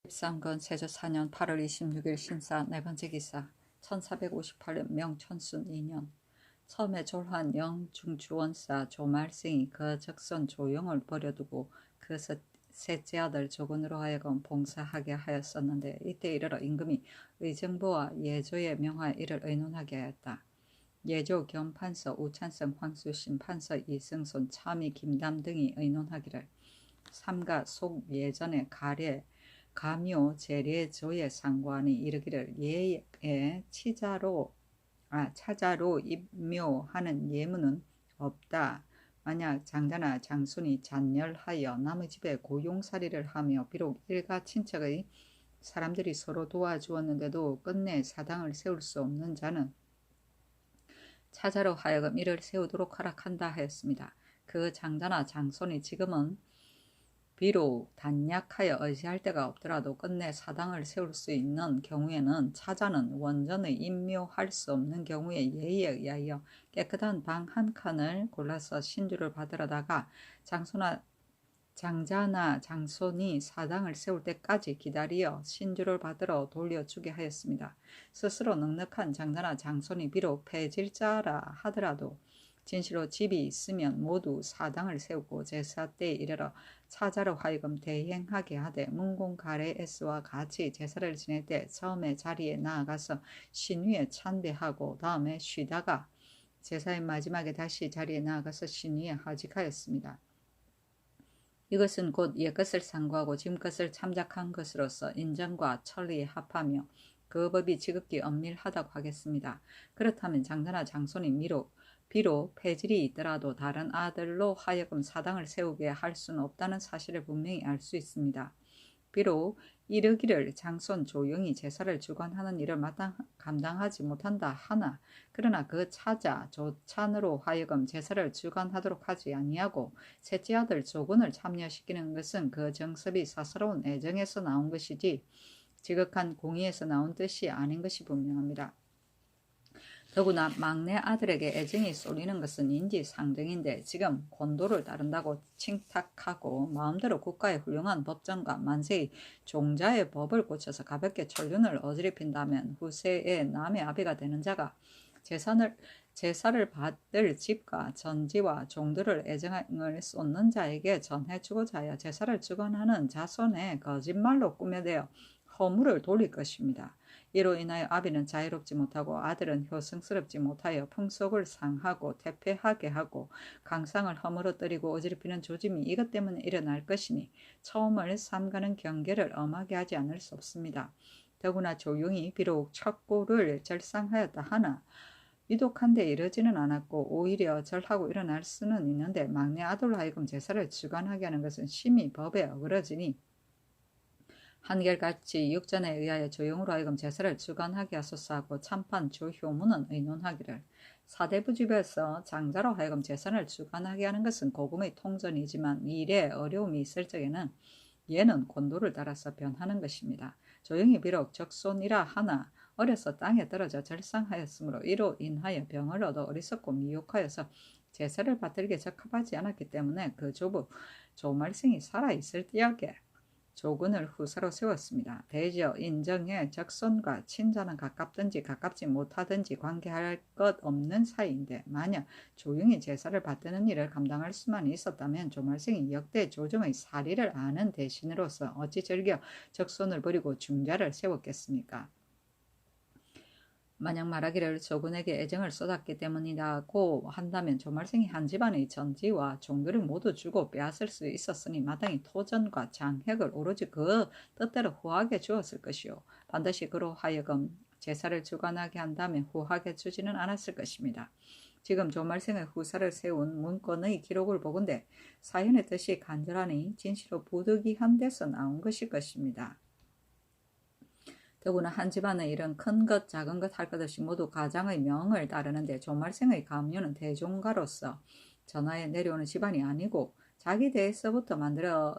13건 세조 4년 8월 26일 신사 네 번째 기사 1458년 명천순 2년 처음에 졸한 영중주원사 조말생이 그 적선 조용을 버려두고 그 셋째 아들 조건으로 하여금 봉사하게 하였었는데 이때 이르러 임금이 의정부와 예조에 명하여 이를 의논하게 하였다. 예조 겸 판서 우찬성 황수신 판서 이승손 참의 김담 등이 의논하기를 삼가 속 예전에 가례 가묘 제례조의 상관이 이르기를 예에 차자로 입묘하는 예문은 없다. 만약 장자나 장손이 잔열하여 남의 집에 고용살이를 하며 비록 일가 친척의 사람들이 서로 도와주었는데도 끝내 사당을 세울 수 없는 자는 차자로 하여금 이를 세우도록 허락한다 하였습니다. 그 장자나 장손이 지금은 비록 단약하여 의지할 데가 없더라도 끝내 사당을 세울 수 있는 경우에는 차자는 원전의 임묘할 수 없는 경우에 예의에 의하여 깨끗한 방 한 칸을 골라서 신주를 받으러다가 장자나 장손이 사당을 세울 때까지 기다리어 신주를 받으러 돌려주게 하였습니다. 스스로 넉넉한 장자나 장손이 비록 폐질자라 하더라도 진시로 집이 있으면 모두 사당을 세우고 제사 때에 이르러 차자로 하여금 대행하게 하되 문공가래에스와 같이 제사를 지낼 때 처음에 자리에 나아가서 신위에 찬배하고 다음에 쉬다가 제사의 마지막에 다시 자리에 나아가서 신위에 하직하였습니다. 이것은 곧 옛것을 상고하고 지금것을 참작한 것으로서 인정과 천리에 합하며 그 법이 지극히 엄밀하다고 하겠습니다. 그렇다면 장자나 장손이 비록 폐질이 있더라도 다른 아들로 하여금 사당을 세우게 할 수는 없다는 사실을 분명히 알 수 있습니다. 비록 이르기를 장손 조용히 제사를 주관하는 일을 감당하지 못한다 하나 그러나 그 차자 조찬으로 하여금 제사를 주관하도록 하지 아니하고 셋째 아들 조건을 참여시키는 것은 그 정섭이 사사로운 애정에서 나온 것이지 지극한 공의에서 나온 뜻이 아닌 것이 분명합니다. 더구나 막내 아들에게 애정이 쏠리는 것은 인지상정인데 지금 권도를 따른다고 칭탁하고 마음대로 국가의 훌륭한 법정과 만세의 종자의 법을 고쳐서 가볍게 천륜을 어지럽힌다면 후세에 남의 아비가 되는 자가 제사를 받을 집과 전지와 종들을 애정을 쏟는 자에게 전해주고자 하여 제사를 주관하는 자손의 거짓말로 꾸며대어 허물을 돌릴 것입니다. 이로 인하여 아비는 자유롭지 못하고 아들은 효성스럽지 못하여 풍속을 상하고 퇴폐하게 하고 강상을 허물어뜨리고 어지럽히는 조짐이 이것 때문에 일어날 것이니 처음을 삼가는 경계를 엄하게 하지 않을 수 없습니다. 더구나 조용히 비록 척고를 절상하였다 하나 유독한데 이르지는 않았고 오히려 절하고 일어날 수는 있는데 막내 아들로 하여금 제사를 주관하게 하는 것은 심히 법에 어그러지니 한결같이 육전에 의하여 조용으로 하여금 제사를 주관하게 하소서 하고 참판 조효문은 의논하기를 사대부 집에서 장자로 하여금 제사를 주관하게 하는 것은 고금의 통전이지만 일에 어려움이 있을 적에는 얘는 권도를 따라서 변하는 것입니다. 조용히 비록 적손이라 하나 어려서 땅에 떨어져 절상하였으므로 이로 인하여 병을 얻어 어리석고 미혹하여서 제사를 받들게 적합하지 않았기 때문에 그 조부 조말생이 살아있을 때역에 조근을 후사로 세웠습니다. 대저 인정해 적손과 친자는 가깝든지 가깝지 못하든지 관계할 것 없는 사이인데 만약 조용히 제사를 받드는 일을 감당할 수만 있었다면 조말생이 역대 조정의 사리를 아는 대신으로서 어찌 즐겨 적손을 버리고 중자를 세웠겠습니까? 만약 말하기를 조근에게 애정을 쏟았기 때문이라고 한다면 조말생이 한 집안의 전지와 종들을 모두 주고 빼앗을 수 있었으니 마땅히 토전과 장혁을 오로지 그 뜻대로 후하게 주었을 것이요 반드시 그로 하여금 제사를 주관하게 한다면 후하게 주지는 않았을 것입니다. 지금 조말생의 후사를 세운 문건의 기록을 보건대 사연의 뜻이 간절하니 진실로 부득이한 데서 나온 것일 것입니다. 더구나 한 집안의 일은 큰 것 작은 것 할 것 없이 모두 가장의 명을 따르는데 조말생의 가문은 대종가로서 전하에 내려오는 집안이 아니고 자기 대에서부터 만들어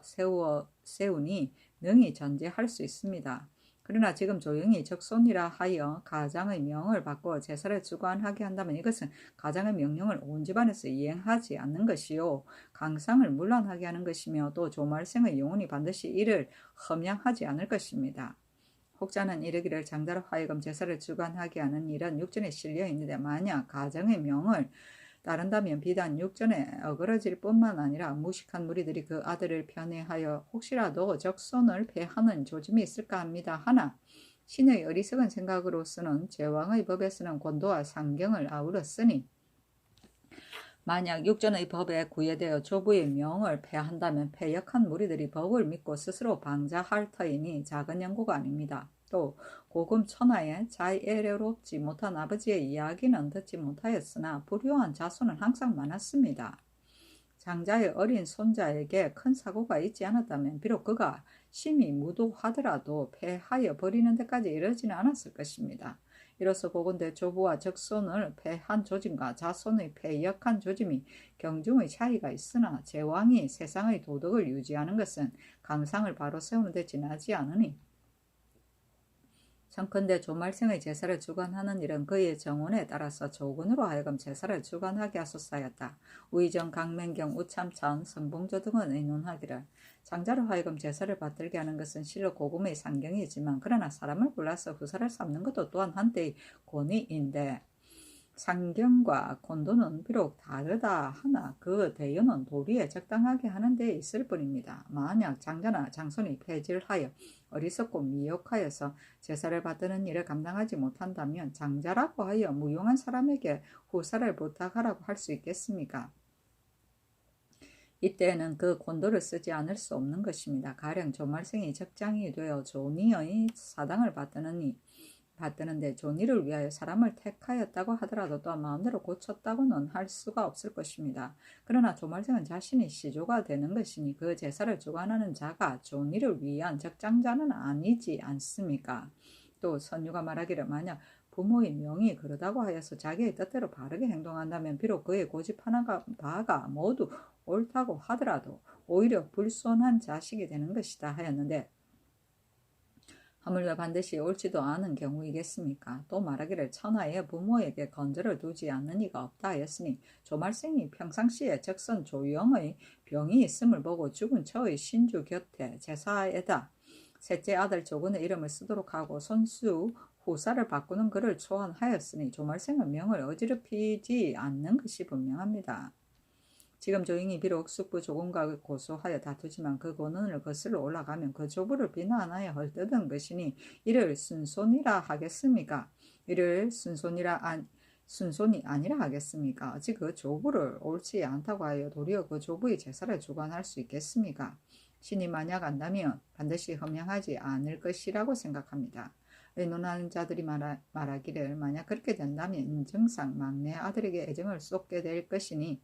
세우니 능히 전제할 수 있습니다. 그러나 지금 조용히 적손이라 하여 가장의 명을 바꾸어 제사를 주관하게 한다면 이것은 가장의 명령을 온 집안에서 이행하지 않는 것이요 강상을 문란하게 하는 것이며 또 조말생의 영혼이 반드시 이를 험양하지 않을 것입니다. 혹자는 이르기를 장자로 하여금 제사를 주관하게 하는 일은 육전에 실려 있는데 만약 가정의 명을 따른다면 비단 육전에 어그러질 뿐만 아니라 무식한 무리들이 그 아들을 편애하여 혹시라도 적손을 패하는 조짐이 있을까 합니다. 하나 신의 어리석은 생각으로서는 제왕의 법에서는 권도와 상경을 아우렀으니 만약 육전의 법에 구애되어 조부의 명을 폐한다면 패역한 무리들이 법을 믿고 스스로 방자할 터이니 작은 연고가 아닙니다. 또 고금 천하에 자애롭지 못한 아버지의 이야기는 듣지 못하였으나 불효한 자손은 항상 많았습니다. 장자의 어린 손자에게 큰 사고가 있지 않았다면 비록 그가 심히 무도하더라도 패하여 버리는 데까지 이르지는 않았을 것입니다. 이로써 보건대 조부와 적손을 패한 조짐과 자손의 패역한 조짐이 경중의 차이가 있으나 제왕이 세상의 도덕을 유지하는 것은 강상을 바로 세우는 데 지나지 않으니 청컨대 조말생의 제사를 주관하는 일은 그의 정원에 따라서 조군으로 하여금 제사를 주관하게 하소서였다. 우의정, 강맹경, 우참천, 선봉조 등은 의논하기를 장자로 하여금 제사를 받들게 하는 것은 실로 고금의 상경이지만 그러나 사람을 골라서 후사를 삼는 것도 또한 한때의 권위인데 상경과 권도는 비록 다르다 하나 그 대여는 도리에 적당하게 하는 데 있을 뿐입니다. 만약 장자나 장손이 폐질하여 어리석고 미혹하여서 제사를 받드는 일을 감당하지 못한다면 장자라고 하여 무용한 사람에게 후사를 부탁하라고 할 수 있겠습니까? 이때에는 그 권도를 쓰지 않을 수 없는 것입니다. 가령 조말생이 적장이 되어 조니의 사당을 받드는데 조니를 위하여 사람을 택하였다고 하더라도 또한 마음대로 고쳤다고는 할 수가 없을 것입니다. 그러나 조말생은 자신이 시조가 되는 것이니 그 제사를 주관하는 자가 조니를 위한 적장자는 아니지 않습니까? 또 선유가 말하기를 만약 부모의 명이 그러다고 하여서 자기의 뜻대로 바르게 행동한다면 비록 그의 고집하는 바가 모두 옳다고 하더라도 오히려 불손한 자식이 되는 것이다 하였는데 하물며 반드시 옳지도 않은 경우이겠습니까? 또 말하기를 천하에 부모에게 건절을 두지 않는 이가 없다 하였으니 조말생이 평상시에 적선 조영의 병이 있음을 보고 죽은 처의 신주 곁에 제사에다 셋째 아들 조근의 이름을 쓰도록 하고 손수 후사를 바꾸는 글을 초안하였으니 조말생은 명을 어지럽히지 않는 것이 분명합니다. 지금 조잉이 비록 숙부 조공과 고소하여 다투지만 그 고난을 거슬러 올라가면 그 조부를 비난하여 헐뜯은 것이니 이를 순손이라 하겠습니까? 이를 순손이 아니라 하겠습니까? 어찌 그 조부를 옳지 않다고 하여 도리어 그 조부의 제사를 주관할 수 있겠습니까? 신이 만약 안다면 반드시 험양하지 않을 것이라고 생각합니다. 의논하는 자들이 말하기를 만약 그렇게 된다면 인정상 막내 아들에게 애정을 쏟게 될 것이니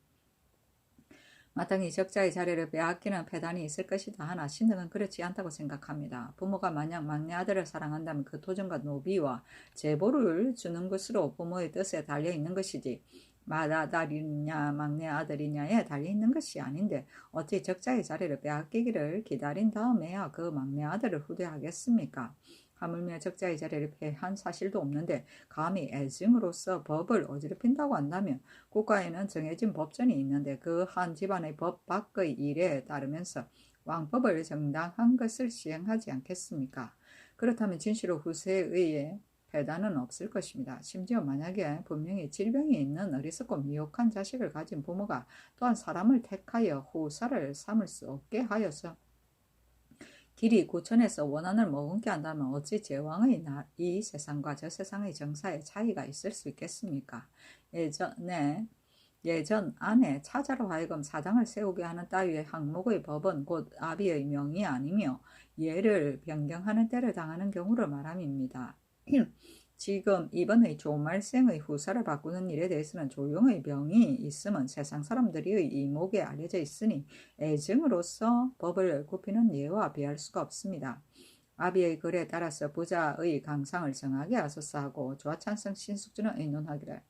마땅히 적자의 자리를 빼앗기는 패단이 있을 것이다 하나 신등은 그렇지 않다고 생각합니다. 부모가 만약 막내 아들을 사랑한다면 그 도전과 노비와 제보를 주는 것으로 부모의 뜻에 달려있는 것이지 맏아들이냐 막내 아들이냐에 달려있는 것이 아닌데 어찌 적자의 자리를 빼앗기기를 기다린 다음에야 그 막내 아들을 후대하겠습니까? 하물며 적자의 자리를 패한 사실도 없는데 감히 애증으로서 법을 어지럽힌다고 한다면 국가에는 정해진 법전이 있는데 그 한 집안의 법 밖의 일에 따르면서 왕법을 정당한 것을 시행하지 않겠습니까? 그렇다면 진실로 후세에 의해 배단은 없을 것입니다. 심지어 만약에 분명히 질병이 있는 어리석고 미혹한 자식을 가진 부모가 또한 사람을 택하여 후사를 삼을 수 없게 하여서 길이 고천에서 원한을 머금게 한다면 어찌 제왕의 이 세상과 저 세상의 정사에 차이가 있을 수 있겠습니까? 예전 안에 차자로 하여금 사당을 세우게 하는 따위의 항목의 법은 곧 아비의 명이 아니며 예를 변경하는 때를 당하는 경우를 말함입니다. 지금 이번의 조말생의 후사를 바꾸는 일에 대해서는 조용의 병이 있음은 세상 사람들의 이목에 알려져 있으니 애증으로서 법을 굽히는 예와 비할 수가 없습니다. 아비의 글에 따라서 부자의 강상을 정하게 하소서 하고 조화찬성 신숙주는 의논하기를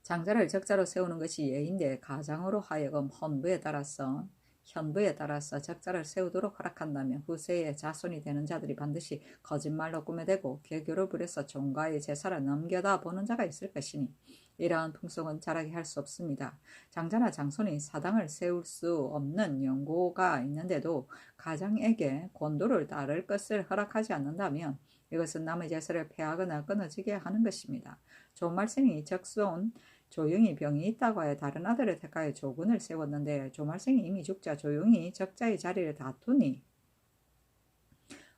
장자를 적자로 세우는 것이 예인데 가장으로 하여금 헌부에 따라서 현부에 따라서 적자를 세우도록 허락한다면 후세의 자손이 되는 자들이 반드시 거짓말로 꾸며대고 개교를 부려서 종가의 제사를 넘겨다 보는 자가 있을 것이니 이러한 풍속은 자라게 할 수 없습니다. 장자나 장손이 사당을 세울 수 없는 연고가 있는데도 가장에게 권도를 따를 것을 허락하지 않는다면 이것은 남의 제사를 폐하거나 끊어지게 하는 것입니다. 조말생이 적손 조용히 병이 있다고 하여 다른 아들을 택하여 조군을 세웠는데 조말생이 이미 죽자 조용히 적자의 자리를 다투니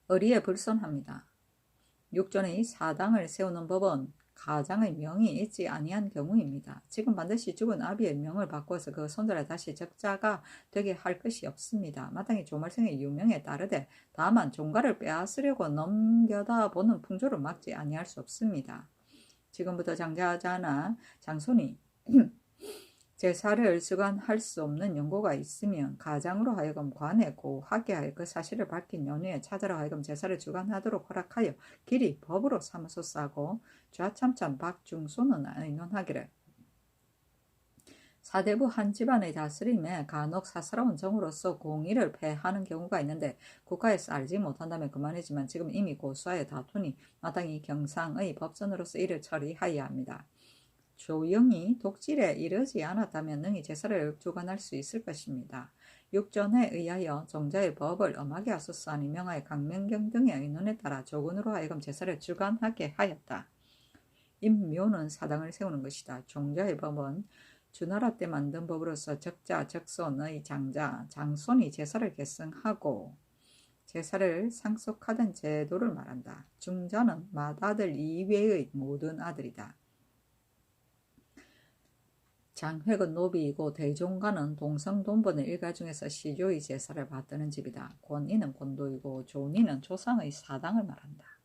의리에 불손합니다. 육존의 사당을 세우는 법은 가장의 명이 있지 아니한 경우입니다. 지금 반드시 죽은 아비의 명을 바꿔서 그 손자를 다시 적자가 되게 할 것이 없습니다. 마땅히 조말생의 유명에 따르되 다만 종가를 빼앗으려고 넘겨다 보는 풍조를 막지 아니할 수 없습니다. 지금부터 장자나 장손이 제사를 주관할 수 없는 연고가 있으면 가장으로 하여금 관에 고하게 하여 그 사실을 밝힌 연후에 찾으러 하여금 제사를 주관하도록 허락하여 길이 법으로 삼으소서 하고 좌참참 박중손은 의논하기를 사대부 한 집안의 다스림에 간혹 사사로운 정으로서 공의를 폐하는 경우가 있는데 국가에서 알지 못한다면 그만이지만 지금 이미 고수하여 다투니 마땅히 경상의 법전으로서 이를 처리하여야 합니다. 조영이 독질에 이르지 않았다면 능히 제사를 주관할 수 있을 것입니다. 육전에 의하여 정자의 법을 엄하게 하소서 하니 명하여 강명경 등의 의논에 따라 조군으로 하여금 제사를 주관하게 하였다. 임묘는 사당을 세우는 것이다. 종자의 법은 주나라 때 만든 법으로서 적자, 적손의 장자, 장손이 제사를 계승하고 제사를 상속하던 제도를 말한다. 중자는 맏아들 이외의 모든 아들이다. 장획은 노비이고 대종가는 동성돈번의 일가 중에서 시조의 제사를 받드는 집이다. 권이는 권도이고 조니는 조상의 사당을 말한다.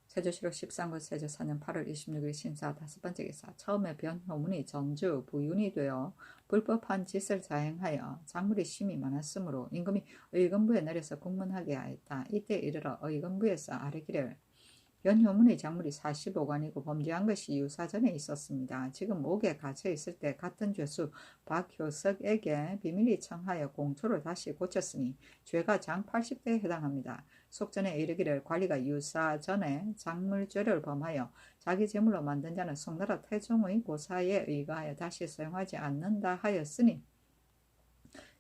세조실록 13권 세조 4년 8월 26일 신사 5번째 기사. 처음에 변효문이 전주 부윤이 되어 불법한 짓을 자행하여 작물이 심이 많았으므로 임금이 의금부에 내려서 국문하게 하였다. 이때 이르러 의금부에서 아뢰기를 변효문의 작물이 45관이고 범죄한 것이 유사전에 있었습니다. 지금 옥에 갇혀 있을 때 같은 죄수 박효석에게 비밀리 청하여 공초를 다시 고쳤으니 죄가 장 80대에 해당합니다. 속전에 이르기를 관리가 유사전에 작물죄를 범하여 자기 재물로 만든 자는 송나라 태종의 고사에 의거하여 다시 사용하지 않는다 하였으니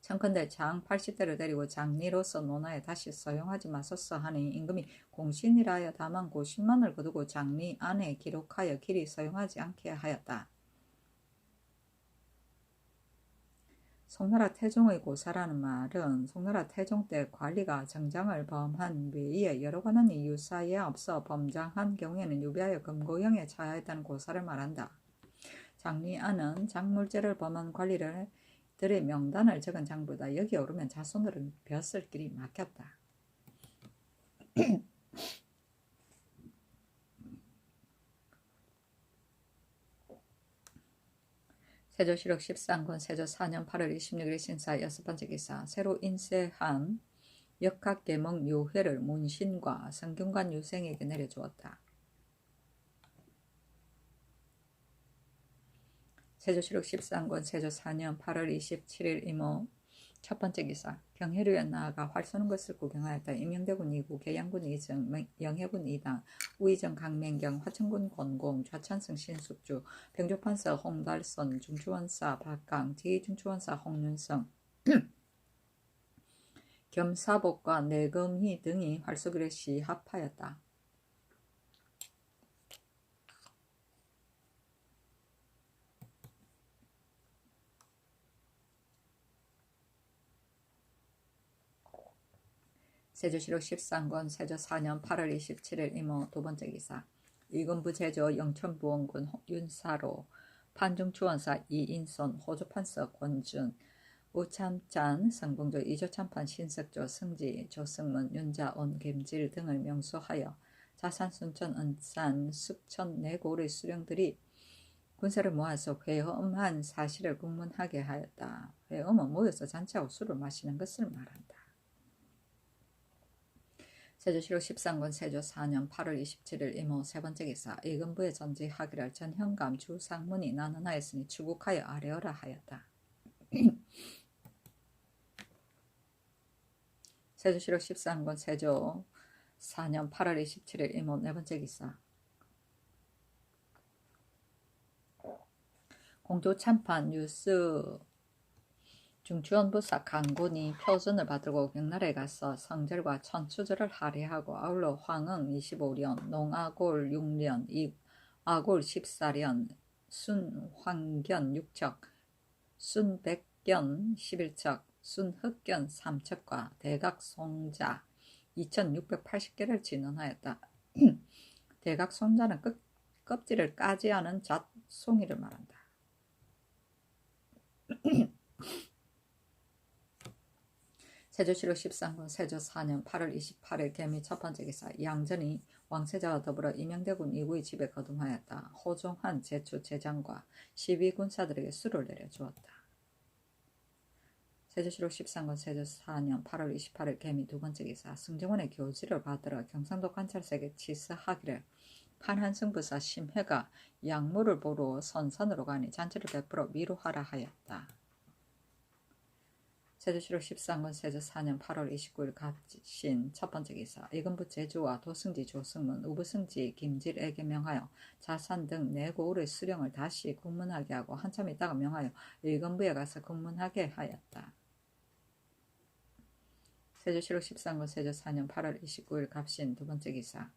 청컨대 장 80대를 데리고 장리로서 논하여 다시 사용하지 마소서 하니 임금이 공신이라 하여 다만 고신만을 거두고 장리 안에 기록하여 길이 사용하지 않게 하였다. 송나라 태종의 고사라는 말은 송나라 태종 때 관리가 정장을 범한 외에 여러 관원이 유사에 앞서 범장한 경우에는 유비하여 금고형에 처하였다는 고사를 말한다. 장리안은 작물죄를 범한 관리를 들의 명단을 적은 장부다. 여기 오르면 자손들은 벼슬 길이 막혔다. 세조실록 13권 세조 4년 8월 26일 신사 6번째 기사. 새로 인쇄한 역학계몽 요회를 문신과 성균관 유생에게 내려주었다. 세조실록 13권 세조 4년 8월 27일 이모 첫 번째 기사. 경혜류에 나아가 활 쏘는 것을 구경하였다. 임영대군 2구, 계양군 2정, 영해군 2당, 우의정 강맹경, 화천군 권공, 좌찬승 신숙주, 병조판서 홍달선, 중추원사 박강, 제2중추원사 홍윤성, 겸사복과 내금희 등이 활쏘기를 시합하였다. 세조실록 13권 세조 4년 8월 27일 이모 두 번째 기사. 의금부 제조 영천부원군 윤사로, 판중추원사 이인손, 호조판서 권준, 우참짠 성봉조, 이조참판 신석조, 승지, 조승문, 윤자온, 김질 등을 명소하여 자산, 순천, 은산, 숙천, 내골의 수령들이 군사를 모아서 회엄한 사실을 국문하게 하였다. 회엄은 모여서 잔치하고 술을 마시는 것을 말한다. 세조실록 13권 세조 4년 8월 27일 이모 세 번째 기사 이금부에 전지하기를 전현감 주상문이 나는하였으니 추국하여 아뢰어라 하였다. 세조실록 13권 세조 4년 8월 27일 이모 네 번째 기사 공조 참판 뉴스 중추원부사 강군이 표준을 받들고 경날에 가서 성절과 천추절을 할애하고 아울러 황흥 25년, 농아골 6년, 이아골 14년, 순황견 6척, 순백견 11척, 순흑견 3척과 대각송자 2680개를 진언하였다. 대각송자는 껍질을 까지 않은 잣송이를 말한다. 세조실록 13권 세조 4년 8월 28일 개미 첫 번째 기사 양전이 왕세자와 더불어 임영대군 이구의 집에 거tum하였다. 호종한 제추 제장과 12군사들에게 수를 내려주었다. 세조실록 13권 세조 4년 8월 28일 개미 두 번째 기사 승정원의 교지를 받들어 경상도 관찰사에게 치서하기를 판한승부사 심해가 약물을 보러 선산으로 가니 잔치를 베풀어 위로하라 하였다. 세조실록 13권 세조 4년 8월 29일 갑신 첫 번째 기사 이금부 제주와 도승지 조승문 우부승지 김질에게 명하여 자산 등 내고을의 수령을 다시 국문하게 하고 한참 있다가 명하여 이금부에 가서 국문하게 하였다. 세조실록 13권 세조 4년 8월 29일 갑신 두 번째 기사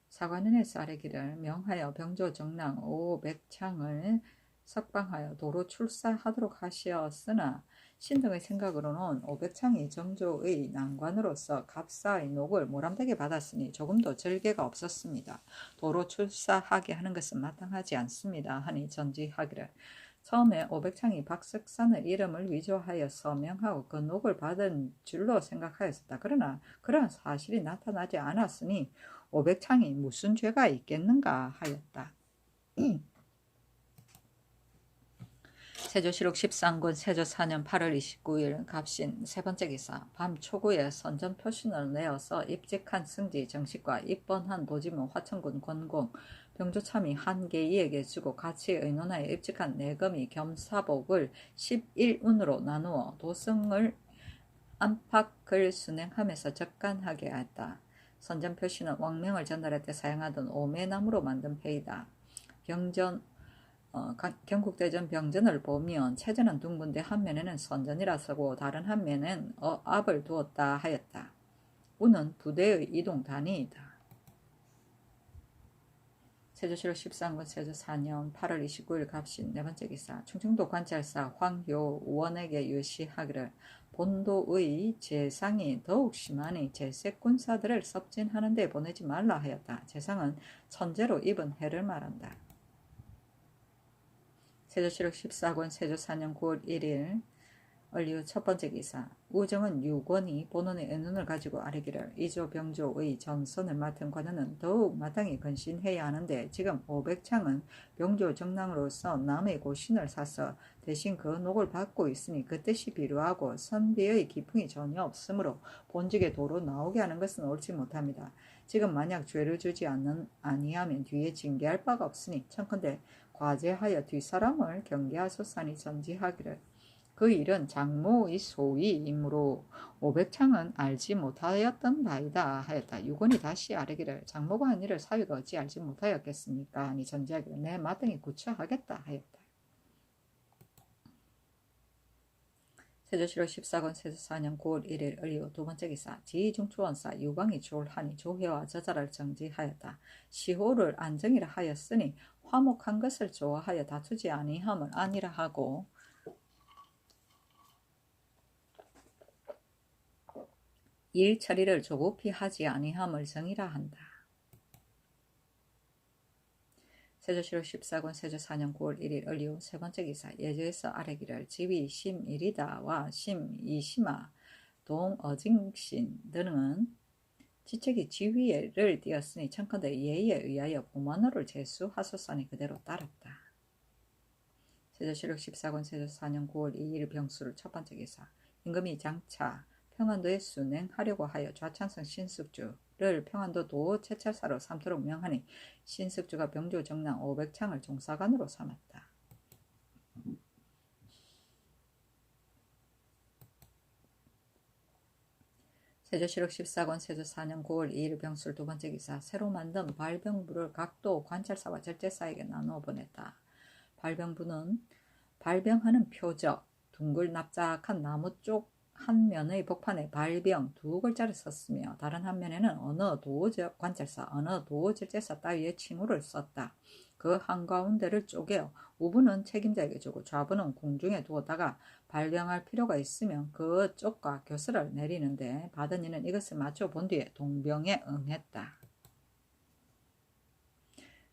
사관원에서 아래기를 명하여 병조 정랑 500창을 석방하여 도로 출사하도록 하시었으나 신등의 생각으로는 500창이 정조의 난관으로서 갑사의 녹을 모람되게 받았으니 조금도 절개가 없었습니다. 도로 출사하게 하는 것은 마땅하지 않습니다. 하니 전지하기를 처음에 500창이 박석산의 이름을 위조하여서 명하고 그 녹을 받은 줄로 생각하였었다. 그러나 그러한 사실이 나타나지 않았으니 500창이 무슨 죄가 있겠는가 하였다. 세조실록 13권 세조 4년 8월 29일 갑신 세 번째 기사 밤 초구에 선전 표신을 내어서 입직한 승지 정식과 입번한 보지무 화천군 권공 병조참이 한계이에게 주고 같이 의논하여 입직한 내금이 겸사복을 11운으로 나누어 도승을 안팎을 순행하면서 적간하게 했다. 선전 표시는 왕명을 전달할 때 사용하던 오매나무로 만든 패이다. 경국대전 병전을 보면 체전은 둥근데 한 면에는 선전이라 쓰고 다른 한 면에는 앞을 두었다 하였다. 우는 부대의 이동 단위이다. 세조실록 13권 세조 4년 8월 29일 갑신 네 번째 기사 충청도 관찰사 황효원에게 유시하기를 본도의 재상이 더욱 심하니 재색군사들을 섭진하는 데 보내지 말라 하였다. 재상은 천재로 입은 해를 말한다. 세조실록 14권 세조 4년 9월 1일 얼리우 첫 번째 기사 우정은 유권이 본원의 은운을 가지고 아뢰기를 이조 병조의 전선을 맡은 관원은 더욱 마땅히 근신해야 하는데 지금 500창은 병조 정랑으로서 남의 고신을 사서 대신 그 녹을 받고 있으니 그 뜻이 비루하고 선비의 기풍이 전혀 없으므로 본직의 도로 나오게 하는 것은 옳지 못합니다. 지금 만약 죄를 주지 아니하면 뒤에 징계할 바가 없으니 청컨대 과제하여 뒷사람을 경계하소서니 전지하기를 그 일은 장모의 소위이므로 500창은 알지 못하였던 바이다 하였다. 유권이 다시 아뢰기를 장모가 한 일을 사위가 어찌 알지 못하였겠습니까? 하니 전지하기를 내 마땅히 구처하겠다 하였다. 세조실록 14권 세조 4년 9월 1일 을리오 두 번째 기사 지중추원사 유광이 졸하니 조회와 저자를 정지하였다. 시호를 안정이라 하였으니 화목한 것을 좋아하여 다투지 아니함을 아니라 하고 일 처리를 조급히 하지 아니함을 정이라 한다. 세조실록 14권 세조 4년 9월 1일 을리오 세 번째 기사 예조에서 아뢰기를 지위 심일이다와 심이시마 동어징신 등은 지책이 지위를 띄었으니 청컨대 예에 의하여 보만호를 제수하소서니 그대로 따랐다. 세조실록 14권 세조 4년 9월 2일 병수를 첫 번째 기사 임금이 장차 평안도에 순행하려고 하여 좌찬성 신숙주를 평안도 도 채찰사로 삼도록 명하니 신숙주가 병조 정랑 500창을 종사관으로 삼았다. 세조실록 14권 세조 4년 9월 2일 병술 두 번째 기사 새로 만든 발병부를 각도 관찰사와 절제사에게 나누어 보냈다. 발병부는 발병하는 표적, 둥글 납작한 나무 쪽 한 면의 복판에 발병 두 글자를 썼으며 다른 한 면에는 어느 도적 관찰사, 어느 도절제사 따위의 칭호를 썼다. 그 한가운데를 쪼개어 우부는 책임자에게 주고 좌부는 공중에 두었다가 발병할 필요가 있으면 그 쪽과 교수를 내리는데 받은 이는 이것을 맞춰 본 뒤에 동병에 응했다.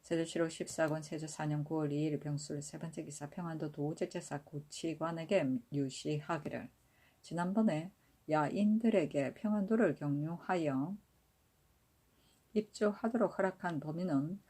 세조실록 14권 세조 4년 9월 2일 병술 세 번째 기사 평안도 도절제사 구치관에게 유시하기를 지난번에 야인들에게 평안도를 경유하여 입주하도록 허락한 범인은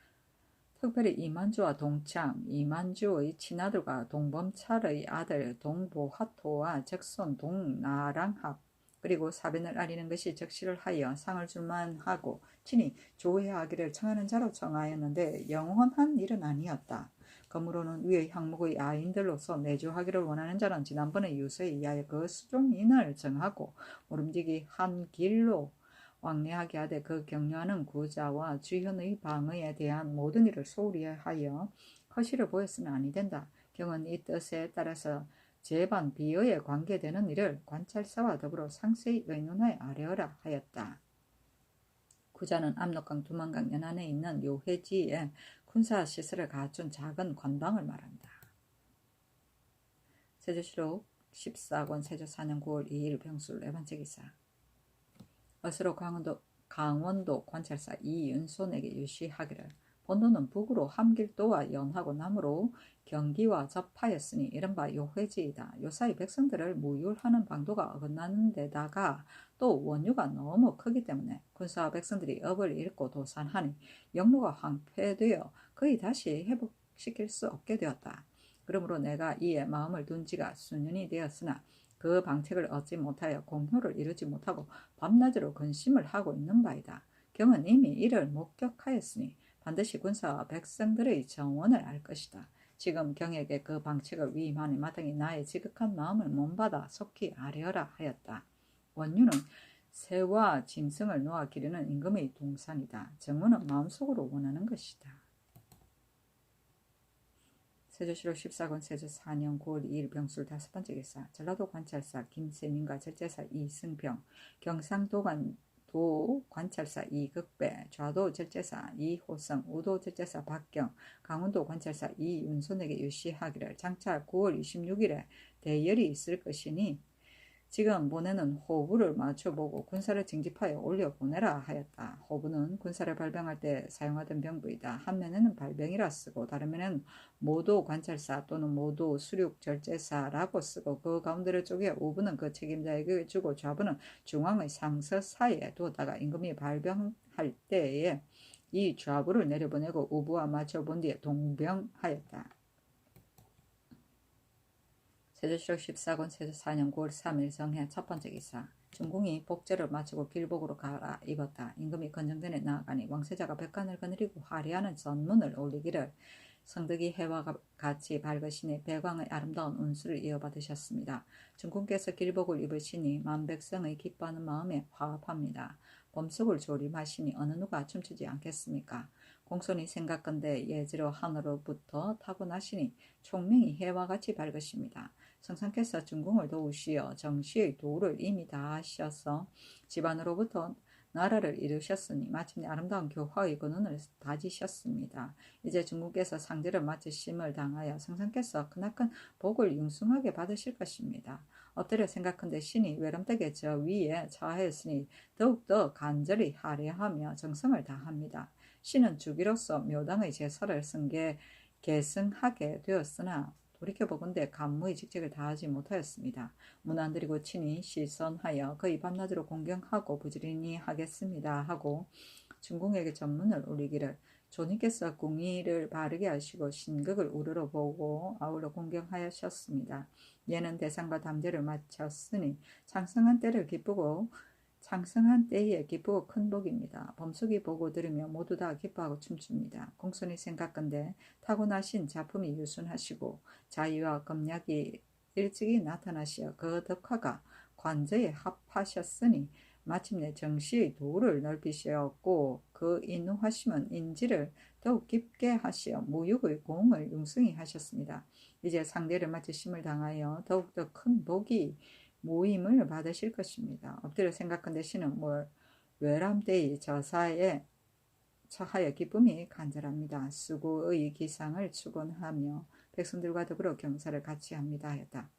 특별히 이만주와 동창, 이만주의 친아들과 동범찰의 아들 동보화토와 적손 동나랑합 그리고 사변을 아리는 것이 적시를 하여 상을 줄만 하고 친히 조회하기를 청하는 자로 청하였는데 영원한 일은 아니었다. 그러므로는 위의 항목의 아인들로서 내주하기를 원하는 자는 지난번에 유서에 의하여 그 수종인을 정하고 모름지기 한 길로 왕래하게 하되 그 격려하는 구자와 주현의 방의에 대한 모든 일을 소홀히 하여 허시를 보였으면 아니 된다. 경은 이 뜻에 따라서 제반 비어에 관계되는 일을 관찰사와 더불어 상세히 의논하여 아뢰어라 하였다. 구자는 압록강 두만강 연안에 있는 요회지에 군사 시설을 갖춘 작은 관방을 말한다. 세조실록 14권 세조 4년 9월 2일 병술 네 번째 기사 어스로 강원도 관찰사 이윤손에게 유시하기를 본도는 북으로 함길도와 연하고 남으로 경기와 접하였으니 이른바 요회지이다. 요사이 백성들을 무율하는 방도가 어긋나는 데다가 또 원유가 너무 크기 때문에 군사와 백성들이 업을 잃고 도산하니 영로가 황폐되어 거의 다시 회복시킬 수 없게 되었다. 그러므로 내가 이에 마음을 둔 지가 수년이 되었으나 그 방책을 얻지 못하여 공효를 이루지 못하고 밤낮으로 근심을 하고 있는 바이다. 경은 이미 이를 목격하였으니 반드시 군사와 백성들의 정원을 알 것이다. 지금 경에게 그 방책을 위임하니 마땅히 나의 지극한 마음을 몸받아 속히 아뢰어라 하였다. 원유는 새와 짐승을 놓아 기르는 임금의 동산이다. 정원은 마음속으로 원하는 것이다. 세조실록 14권 세조 4년 9월 2일 병술 다섯 번째 기사 전라도 관찰사 김세민과 절제사 이승병 경상도 관찰사 이극배 좌도 절제사 이호성 우도 절제사 박경 강원도 관찰사 이윤손에게 유시하기를 장차 9월 26일에 대열이 있을 것이니 지금 보내는 호부를 맞춰보고 군사를 징집하여 올려보내라 하였다. 호부는 군사를 발병할 때 사용하던 병부이다. 한 면에는 발병이라 쓰고 다른 면에는 모도 관찰사 또는 모도 수륙절제사라고 쓰고 그 가운데를 쪼개 우부는 그 책임자에게 주고 좌부는 중앙의 상서 사이에 두었다가 임금이 발병할 때에 이 좌부를 내려보내고 우부와 맞춰본 뒤에 동병하였다. 세조실록 14권 세조 4년 9월 3일 성해 첫 번째 기사 중궁이 복제를 마치고 길복으로 갈아입었다. 임금이 건정전에 나아가니 왕세자가 백관을 거느리고 화려하는 전문을 올리기를 성덕이 해와 같이 밝으시니 백왕의 아름다운 운수를 이어받으셨습니다. 중궁께서 길복을 입으시니 만백성의 기뻐하는 마음에 화합합니다. 범속을 조림하시니 어느 누가 춤추지 않겠습니까? 공손히 생각건대 예지로 하늘로부터 타고나시니 총명이 해와 같이 밝으십니다. 성상께서 중궁을 도우시어 정시의 도를 이미 다 하셔서 집안으로부터 나라를 이루셨으니 마침내 아름다운 교화의 근원을 다지셨습니다. 이제 중궁께서 상제를 마치심을 당하여 성상께서 크나큰 복을 융숭하게 받으실 것입니다. 엎드려 생각한데 신이 외람되게 저 위에 처하였으니 더욱더 간절히 하려하며 정성을 다합니다. 신은 주기로서 묘당의 제사를 계승하게 되었으나 돌이켜보건대 간무의 직책을 다하지 못하였습니다. 문안드리고 친히 시선하여 거의 밤낮으로 공경하고 부지런히 하겠습니다 하고 중궁에게 전문을 올리기를 조님께서 궁의를 바르게 하시고 신극을 우러러 보고 아울러 공경하셨습니다. 얘는 대상과 담대를 마쳤으니 창성한 때를 기쁘고 창성한 때에 기쁘고 큰 복입니다. 범숙이 보고 들으며 모두 다 기뻐하고 춤춥니다. 공손히 생각건대 타고나신 작품이 유순하시고 자유와 검략이 일찍이 나타나시어 그 덕화가 관저에 합하셨으니 마침내 정시의 도를 넓히셨고 그 인후하심은 인지를 더욱 깊게 하시어 무육의 공을 융성히 하셨습니다. 이제 상대를 맞으심을 당하여 더욱더 큰 복이 모임을 받으실 것입니다. 엎드려 생각한데 신은 외람되이 저사에 처하여 기쁨이 간절합니다. 수고의 기상을 축원하며 백성들과 더불어 경사를 같이 합니다 하였다.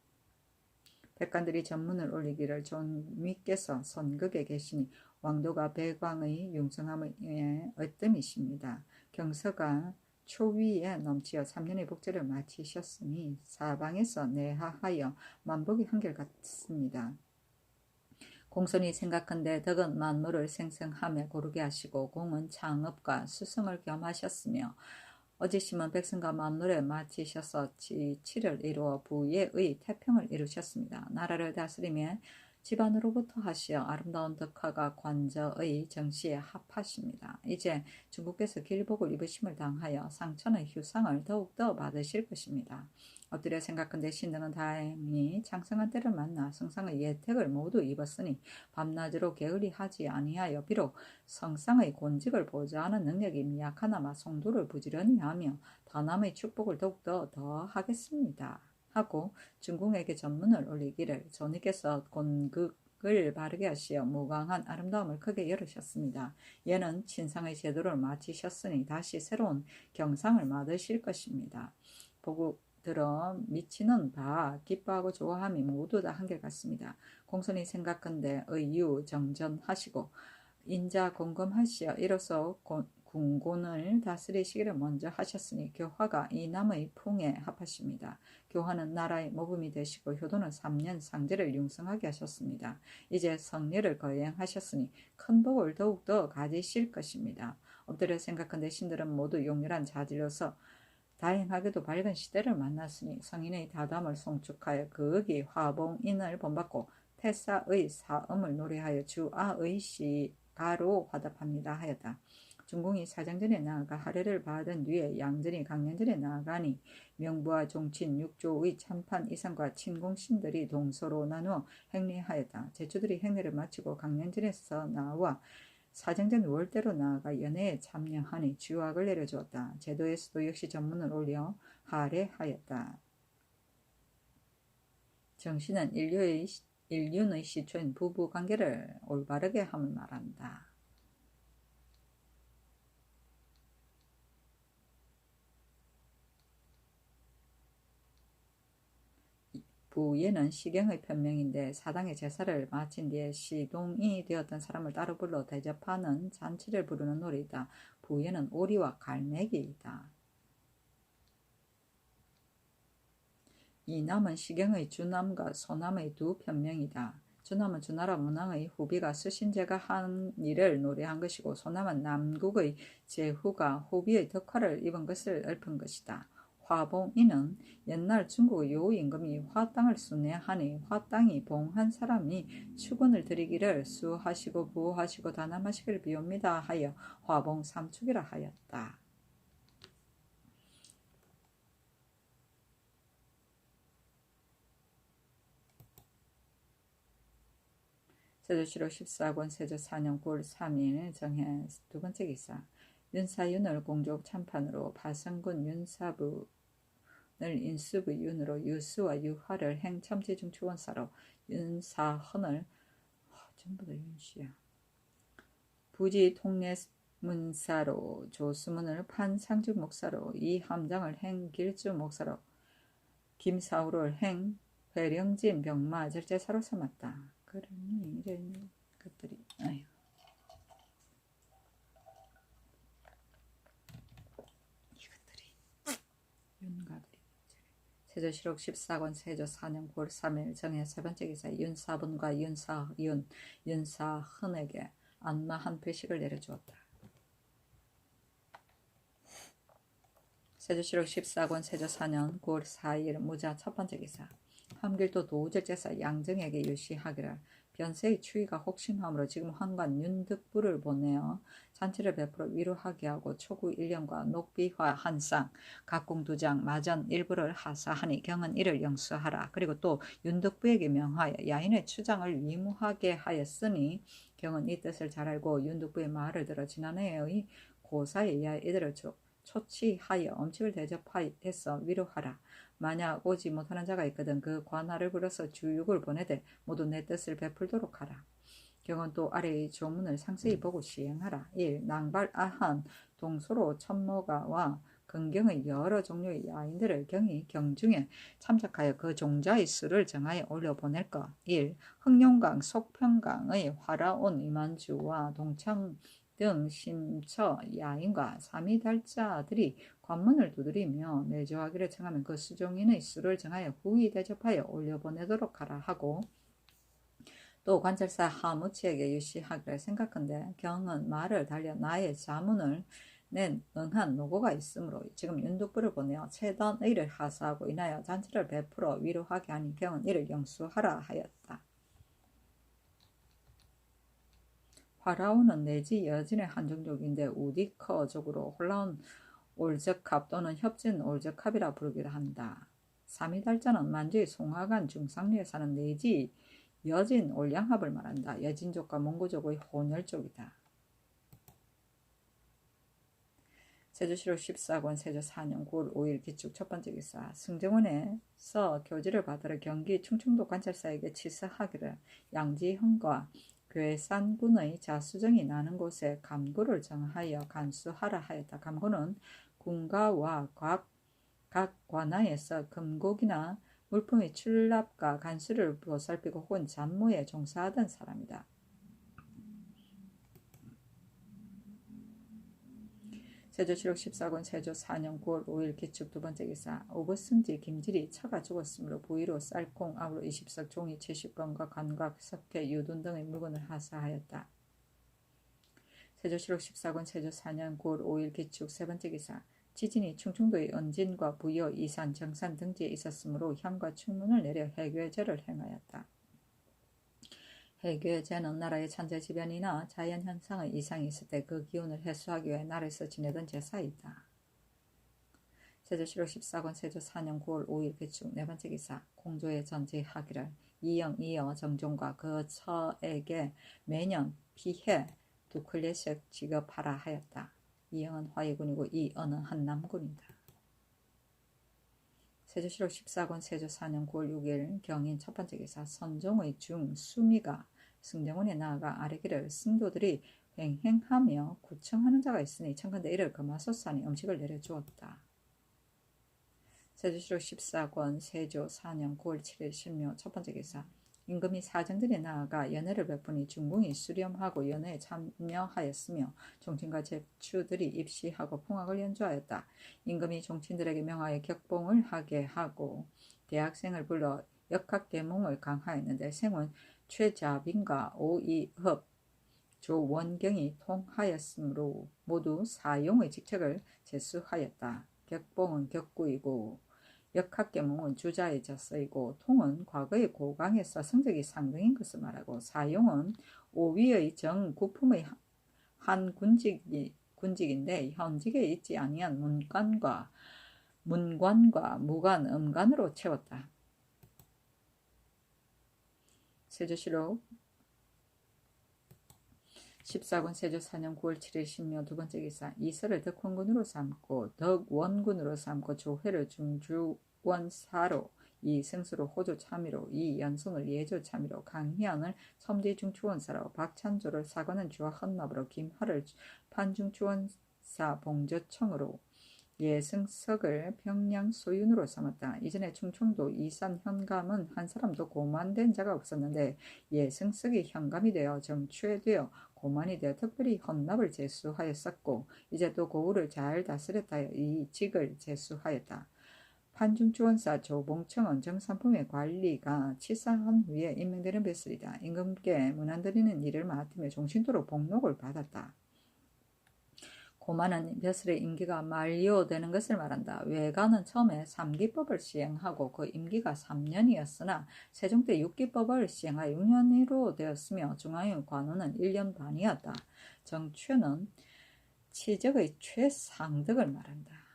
백관들이 전문을 올리기를 존미께서 선극에 계시니 왕도가 백왕의 융성함에 으뜸이십니다. 경서가 초위에 넘치어 3년의 복제를 마치셨으니 사방에서 내하하여 만복이 한결같습니다. 공손히 생각한데 덕은 만물을 생성하며 고르게 하시고 공은 창업과 수성을 겸하셨으며 어지심은 백성과 만물에 마치셔서 지치를 이루어 부예의 태평을 이루셨습니다. 나라를 다스리며 집안으로부터 하시어 아름다운 덕화가 관저의 정시에 합하십니다. 이제 중국께서 길복을 입으심을 당하여 상천의 휴상을 더욱더 받으실 것입니다. 엎드려 생각한데 신등은 다행히 창성한 때를 만나 성상의 예택을 모두 입었으니 밤낮으로 게을리 하지 아니하여 비록 성상의 곤직을 보좌하는 능력이 미약하나마 성도를 부지런히 하며 다남의 축복을 더욱더 더하겠습니다. 하고 중궁에게 전문을 올리기를 조님께서 곤극을 바르게 하시어 무광한 아름다움을 크게 열으셨습니다. 얘는 친상의 제도를 마치셨으니 다시 새로운 경상을 받으실 것입니다. 보고 들어 미치는 바 기뻐하고 좋아함이 모두 다 한결같습니다. 공손히 생각한데 의유 정전하시고 인자 공검하시어 이로써 궁곤을 다스리시기를 먼저 하셨으니 교화가 이남의 풍에 합하십니다. 교화는 나라의 모범이 되시고 효도는 3년 상제를 융성하게 하셨습니다. 이제 성례를 거행하셨으니 큰 복을 더욱더 가지실 것입니다. 엎드려 생각한데 신들은 모두 용렬한 자질로서 다행하게도 밝은 시대를 만났으니 성인의 다담을 송축하여 그의 화봉인을 본받고 태사의 사음을 노래하여 주아의 시가로 화답합니다 하였다. 중궁이 사장전에 나아가 하례를 받은 뒤에 양전이 강년전에 나아가니 명부와 종친 육조의 참판 이상과 친공신들이 동서로 나누어 행례하였다. 제주들이 행례를 마치고 강년전에서 나와 사정전 월대로 나아가 연회에 참여하니 주악을 내려주었다. 제도에서도 역시 전문을 올려 하례하였다. 정신은 인륜의 시초인 부부관계를 올바르게 함을 말한다. 부예는 시경의 편명인데 사당의 제사를 마친 뒤에 시동이 되었던 사람을 따로 불러 대접하는 잔치를 부르는 놀이다. 부예는 오리와 갈매기이다. 이남은 시경의 주남과 소남의 두 편명이다. 주남은 주나라 문왕의 후비가 수신제가 한 일을 노래한 것이고 소남은 남국의 제후가 후비의 덕화를 입은 것을 읊은 것이다. 화봉인은 옛날 중국의 요임금이 화땅을 순례하니 화땅이 봉한 사람이 축원을 드리기를 수하시고 부하시고 다남하시기를 비옵니다 하여 화봉 삼축이라 하였다. 세조실록 14권 세조 4년 9월 3일 정해 두 번째 기사. 윤사윤을 공족 참판으로 바성군 윤사부 인수부 윤으로 유수와 유화를 행참지중 추원사로 윤사헌을 전부 다 윤씨야. 부지 통례문사로 조수문을 판상중 목사로 이함장을 행길주 목사로 김사우를 행 회령진 병마 절제사로 삼았다. 그러니 이런 것들이 이것들이 윤가들이 세조실록 14권 세조 4년 9월 3일 정해 세 번째 기사 윤사분과 윤사윤, 윤사헌에게 안마 한 표식을 내려주었다. 세조실록 14권 세조 4년 9월 4일 무자 첫 번째 기사. 함길도 도우절제사 양정에게 유시하기를 변세의 추위가 혹심함으로 지금 환관 윤득부를 보내어 잔치를 베풀어 위로하게 하고 초구 1년과 녹비화 한 쌍, 각공 2장, 마전 일부를 하사하니 경은 이를 영수하라. 그리고 또 윤득부에게 명하여 야인의 추장을 위무하게 하였으니 경은 이 뜻을 잘 알고 윤득부의 말을 들어 지난해의 고사에 의하여 이들을 초치하여 엄칙을 대접해서 위로하라. 만약 오지 못하는 자가 있거든 그 관할을 불러서 주육을 보내되 모두 내 뜻을 베풀도록 하라. 경은 또 아래의 조문을 상세히 보고 시행하라. 1. 낭발아한 동소로 첩모가와 근경의 여러 종류의 야인들을 경이 경중에 참작하여 그 종자의 수를 정하여 올려보낼 것. 1. 흑룡강 속평강의 화라온 이만주와 동창 등 심처 야인과 삼위달자들이 관문을 두드리며 내조하기를 청하면 그 수종인의 수를 정하여 후히 대접하여 올려보내도록 하라 하고, 또 관찰사 하무치에게 유시하기를 생각한데 경은 말을 달려 나의 자문을 낸 응한 노고가 있으므로 지금 윤득부를 보내어 채단의를 하사하고 인하여 잔치를 베풀어 위로하게 하니 경은 이를 영수하라 하였다. 화라오는 내지 여진의 한 종족인데 우디커족으로 홀라온 올적합 또는 협진 올적합이라 부르기도 한다. 삼위달자는 만주의 송하간 중상리에 사는 내지 여진 올양합을 말한다. 여진족과 몽고족의 혼혈족이다. 세조실록 14권 세조 4년 9월 5일 기축 첫 번째 기사. 승정원에서 교지를 받으러 경기 충청도 관찰사에게 치서하기를 양지형과 괴산군의 자수정이 나는 곳에 감구를 정하여 간수하라 하였다. 감구는 군가와 각 관하에서 금곡이나 물품의 출납과 간수를 보살피고 혹은 잡무에 종사하던 사람이다. 세조실록 14권 세조 4년 9월 5일 기축 두 번째 기사. 오부승지 김질이 처가 죽었으므로 부위로 쌀콩 아우로 20석 종이 70건과 관각, 석회, 유둔 등의 물건을 하사하였다. 세조실록 14권 세조 4년 9월 5일 기축 세 번째 기사. 지진이 충청도의 은진과 부여, 이산, 정산 등지에 있었으므로 향과 충문을 내려 해괴제를 행하였다. 해괴제는 나라의 천재지변이나 자연현상의 이상이 있을 때 그 기운을 해소하기 위해 나라에서 지내던 제사이다. 세조실록 14권 세조 4년 9월 5일 기축 네 번째 기사. 공조의 전제하기를 이영 정종과 그 처에게 매년 피해 2클레씩 지급하라 하였다. 이영은 화이군이고 이언은 한남군이다. 세조실록 14권 세조 4년 9월 6일 경인 첫 번째 기사. 선종의 중 수미가 승정원에 나아가 아뢰기를 승도들이 횡행하며 구청하는 자가 있으니 청컨대 이를 금하소사니 음식을 내려주었다. 세조실록 14권 세조 4년 9월 7일 신묘 첫 번째 기사. 임금이 사정들이 나아가 연회를 베푸니 중궁이 수렴하고 연회에 참여하였으며 종친과 제추들이 입시하고 풍악을 연주하였다. 임금이 종친들에게 명하여 격봉을 하게 하고 대학생을 불러 역학계몽을 강하였는데 생은 최자빈과 오이흡, 조원경이 통하였으므로 모두 사용의 직책을 제수하였다. 격봉은 격구이고 역학계몽은 주자의 자서이고 통은 과거의 고강에서 성적이 상등인 것을 말하고 사용은 오위의 정구품의 한 군직인데 현직에 있지 아니한 문관과 무관, 음관으로 채웠다. 세조실록 14권 세조 4년 9월 7일 신묘 두 번째 기사. 이설을 덕훈군으로 삼고 덕원군으로 삼고 조회를 중주원사로 이승수로 호조 참의로 이연송을 예조 참의로 강희안을 첨지 중추원사로 박찬조를 사관은 주와 헌납으로 김하를 판중추원사 봉저청으로 예승석을 평양 소윤으로 삼았다. 이전에 충청도 이산 현감은 한 사람도 고만된 자가 없었는데 예승석이 현감이 되어 정취되어 고만이 되어 특별히 헌납을 제수하였었고 이제 또 고을을 잘 다스렸다 하여 이 직을 제수하였다. 판중주원사 조봉청은 정산품의 관리가 치사한 후에 임명되는 뱃슬이다. 임금께 문안드리는 일을 맡으며 종신도로 복록을 받았다. 고만은 벼슬의 임기가 만료되는 것을 말한다. 외가는 처음에 3기법을 시행하고 그 임기가 3년이었으나 세종 때 6기법을 시행하여 6년으로 되었으며 중앙의 관원은 1년 반이었다. 정취는 치적의 최상득을 말한다.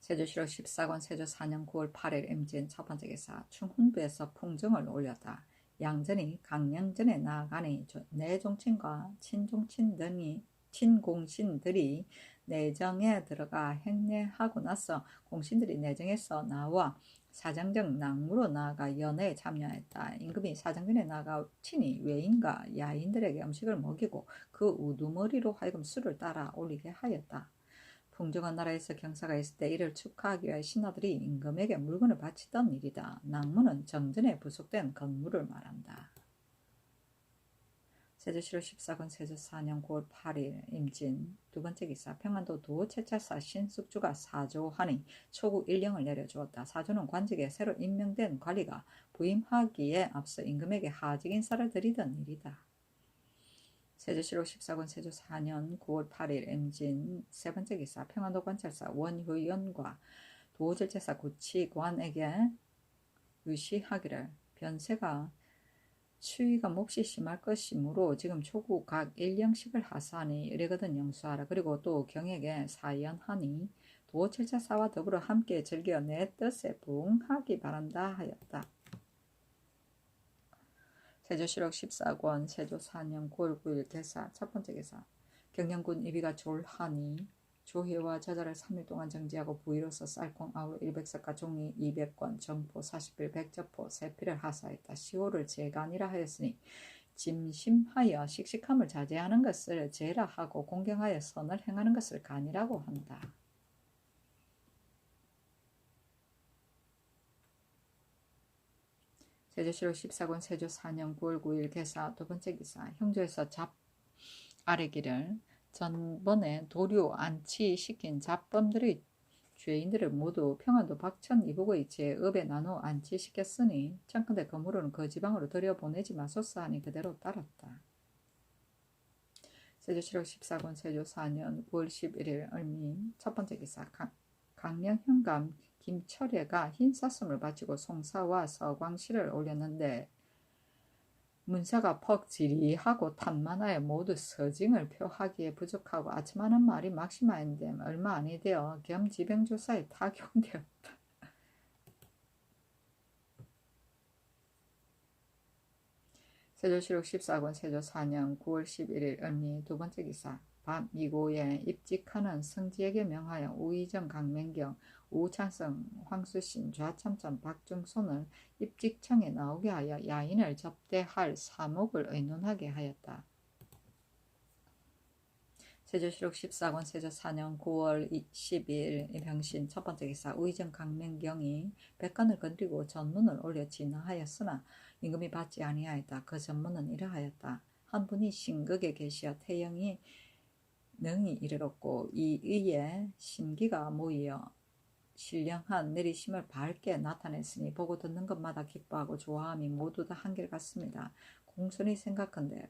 세조실록 14권 세조 4년 9월 8일 임진 첫 번째 기사. 충훈부에서 풍정을 올렸다. 양전이 강령전에 나아가니 내종친과 친공신들이 내정에 들어가 행례하고 나서 공신들이 내정에서 나와 사정정 낭무로 나아가 연회에 참여했다. 임금이 사정전에 나아가 친히 외인과 야인들에게 음식을 먹이고 그 우두머리로 하여금 술을 따라 올리게 하였다. 풍정한 나라에서 경사가 있을 때 이를 축하하기 위해 신하들이 임금에게 물건을 바치던 일이다. 낭무는 정전에 부속된 건물을 말한다. 세조실록 14권 세조 4년 9월 8일 임진 두 번째 기사. 평안도 도체찰사 신숙주가 사조하니 초구 일령을 내려주었다. 사조는 관직에 새로 임명된 관리가 부임하기에 앞서 임금에게 하직 인사를 드리던 일이다. 세조실록 14권 세조 4년 9월 8일 임진 세 번째 기사. 평안도 관찰사 원효연과 도질제사 구치관에게 의시하기를 변세가 추위가 몹시 심할 것이므로 지금 초구 각 일령식을 하사하니 이래거든 영수하라. 그리고 또 경에게 사연하니 도질제사와 더불어 함께 즐겨 내 뜻에 부응하기 바란다 하였다. 세조실록 14권 세조 4년 9월 9일 개사 첫 번째 개사. 경영군 이비가 졸하니 조회와 저자를 3일 동안 정지하고 부위로서 쌀콩 아우 100석과 종이 200권 정포 40필 100저포 세필을 하사했다. 시호를 재간이라 하였으니 짐심하여 씩씩함을 자제하는 것을 제라 하고 공경하여 선을 행하는 것을 간이라고 한다. 세조실록 14권 세조 4년 9월 9일 개사 두 번째 기사. 형조에서 잡 아래기를 전번에 도류 안치시킨 잡범들의 죄인들을 모두 평안도 박천 이복의 제읍에 나누어 안치시켰으니 청컨대 그물은 그 지방으로 들여보내지 마소서 하니 그대로 따랐다. 세조실록 14권 세조 4년 9월 11일 을미 첫 번째 기사. 강령 현감 김철애가 흰사슴을 바치고 송사와 서광실을 올렸는데 문사가 퍽 지리하고 탐만하여 모두 서징을 표하기에 부족하고 아첨하는 말이 막심하였는데 얼마 아니 되어 겸지병조사에 타경되었다. 세조실록 14권 세조 4년 9월 11일 을미 두 번째 기사. 밤 이고에 입직하는 성지에게 명하여 우의정 강맹경 우찬성 황수신 좌참참 박중손을 입직청에 나오게 하여 야인을 접대할 사목을 의논하게 하였다. 세조실록 14권 세조 4년 9월 10일 병신 첫 번째 기사. 우의정 강맹경이 백관을 건드리고 전문을 올려 진화하였으나 임금이 받지 아니하였다. 그 전문은 이러하였다. 한 분이 신극에 계시어 태영이 능히 이르렀고 이 의에 신기가 모이어 신령한 내리심을 밝게 나타냈으니 보고 듣는 것마다 기뻐하고 좋아함이 모두 다 한결같습니다. 공손히 생각한데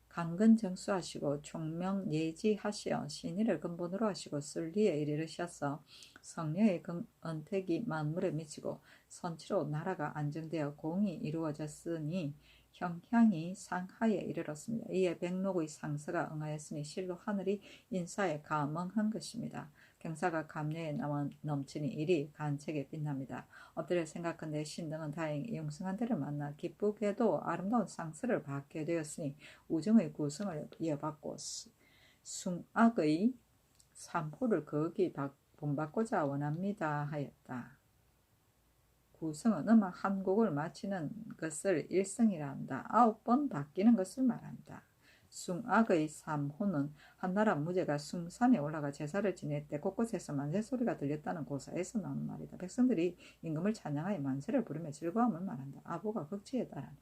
강근 정수하시고 총명 예지하시어 신의를 근본으로 하시고 순리에 이르르셔서 성녀의 은택이 만물에 미치고 선치로 나라가 안정되어 공이 이루어졌으니 형향이 상하에 이르렀습니다. 이에 백록의 상서가 응하였으니 실로 하늘이 인사에 감응한 것입니다. 경사가 감례에 넘치니 일이 간책에 빛납니다. 엎드려 생각한데 신등은 다행히 영승한 데를 만나 기쁘게도 아름다운 상서를 받게 되었으니 우정의 구성을 이어받고 숭악의 삼호를 거기 본받고자 원합니다 하였다. 구성은 음악 한 곡을 마치는 것을 일성이라 한다. 9번 바뀌는 것을 말한다. 숭악의 3호는 한나라 무제가 숭산에 올라가 제사를 지낼 때 곳곳에서 만세 소리가 들렸다는 고사에서 나오는 말이다. 백성들이 임금을 찬양하여 만세를 부르며 즐거움을 말한다. 아보가 극치에 따라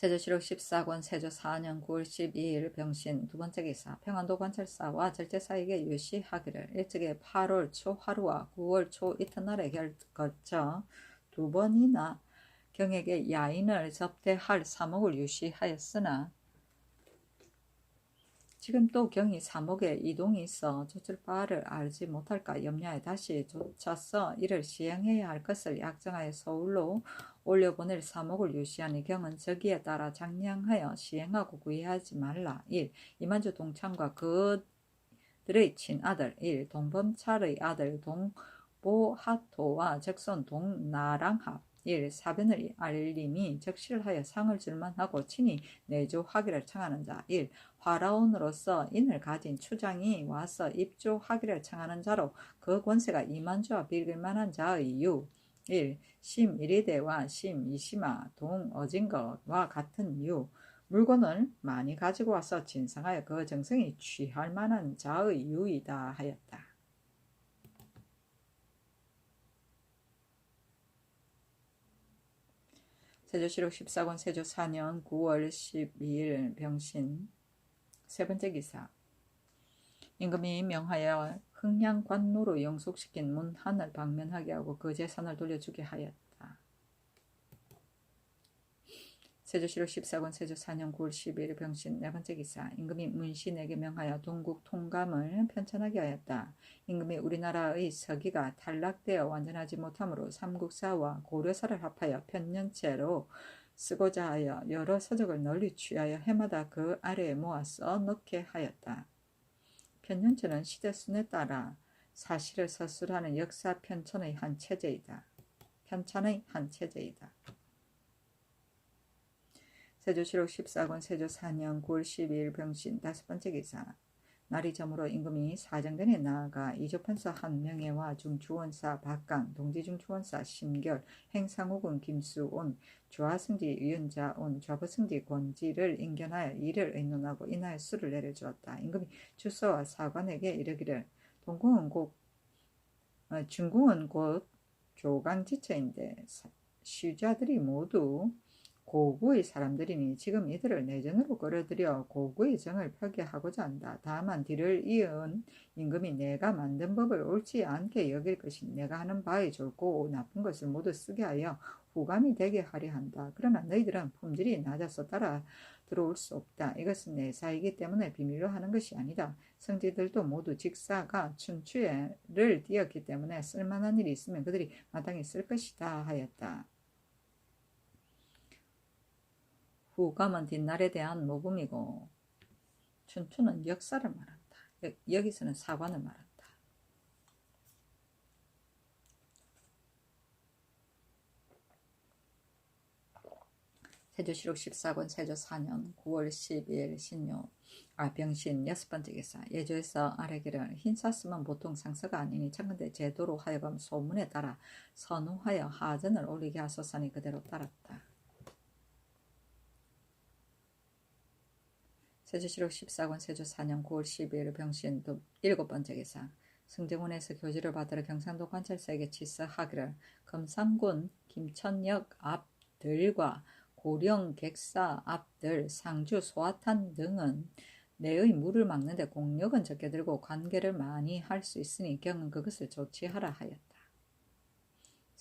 세조실록 14권 세조 4년 9월 12일 병신 두 번째 기사 평안도 관찰사와 절제사에게 유시하기를 일찍이 8월 초 하루와 9월 초 이튿날에 거쳐 두 번이나 경에게 야인을 접대할 사목을 유시하였으나 지금 또 경이 사목에 이동이 있어 조칠 바를 알지 못할까 염려해 다시 쫓아서 이를 시행해야 할 것을 약정하여 서울로 올려보낼 사목을 유시하니 경은 저기에 따라 장량하여 시행하고 구애하지 말라. 1. 이만주 동창과 그들의 친아들 1. 동범찰의 아들 동보하토와 적손 동나랑합 1. 사변을 알림이 적실하여 상을 줄만하고 친히 내조하기를 청하는 자 1. 화라온으로서 인을 가진 추장이 와서 입조하기를 청하는 자로 그 권세가 이만주와 빌길만한 자의 유 1. 심이리대와 심이시마 동어진거와 같은 유 물건을 많이 가지고 와서 진상하여 그 정성이 취할 만한 자의 유이다 하였다. 세조실록 14권 세조 4년 9월 12일 병신 세 번째 기사 임금이 명하여 흥량관노로 영속시킨 문한을 방면하게 하고 그 재산을 돌려주게 하였다. 세조실록 14권 세조 4년 9월 12일 병신 네 번째 기사 임금이 문신에게 명하여 동국 통감을 편찬하게 하였다. 임금이 우리나라의 서기가 탈락되어 완전하지 못하므로 삼국사와 고려사를 합하여 편년체로 쓰고자 하여 여러 서적을 널리 취하여 해마다 그 아래에 모아 써넣게 하였다. 편년체는 시대순에 따라 사실을 서술하는 역사 편찬의 한 체제이다. 세조실록 14권 세조 4년 9월 12일 병신 다섯 번째 기사 날이 저물어 임금이 사정전에 나아가 이조판서 한명예와 중주원사 박강, 동지중주원사 심결, 행상욱은 김수온, 좌승지 유연자온, 좌부승지 권지를 인견하여 이를 의논하고 인하여 수를 내려주었다. 임금이 주서와 사관에게 이르기를 중궁은 곧 조강지처인데 시자들이 모두 고구의 사람들이니 지금 이들을 내전으로 끌어들여 고구의 정을 펴게 하고자 한다. 다만 뒤를 이은 임금이 내가 만든 법을 옳지 않게 여길 것이니 내가 하는 바에 좋고 나쁜 것을 모두 쓰게 하여 후감이 되게 하려 한다. 그러나 너희들은 품질이 낮아서 따라 들어올 수 없다. 이것은 내 사이기 때문에 비밀로 하는 것이 아니다. 성지들도 모두 직사가 춘추를 띄었기 때문에 쓸만한 일이 있으면 그들이 마땅히 쓸 것이다 하였다. 후감은 뒷날에 대한 모범이고 춘추는 역사를 말한다. 여기서는 사관을 말한다. 세조실록 14권 세조 4년 9월 12일 병신 여섯 번째 기사 예조에서 아래기를 흰사 쓰면 보통 상서가 아니니 청근대 제도로 하여금 소문에 따라 선우하여 하전을 올리게 하소서니 그대로 따랐다. 세조실록 14권 세조 4년 9월 12일 병신 일곱 번째 기사 승정원에서 교지를 받으러 경상도 관찰사에게 치서하기를 금산군 김천역 앞들과 고령 객사 앞들 상주 소화탄 등은 내의 물을 막는 데 공력은 적게 들고 관계를 많이 할 수 있으니 경은 그것을 조치하라 하였다.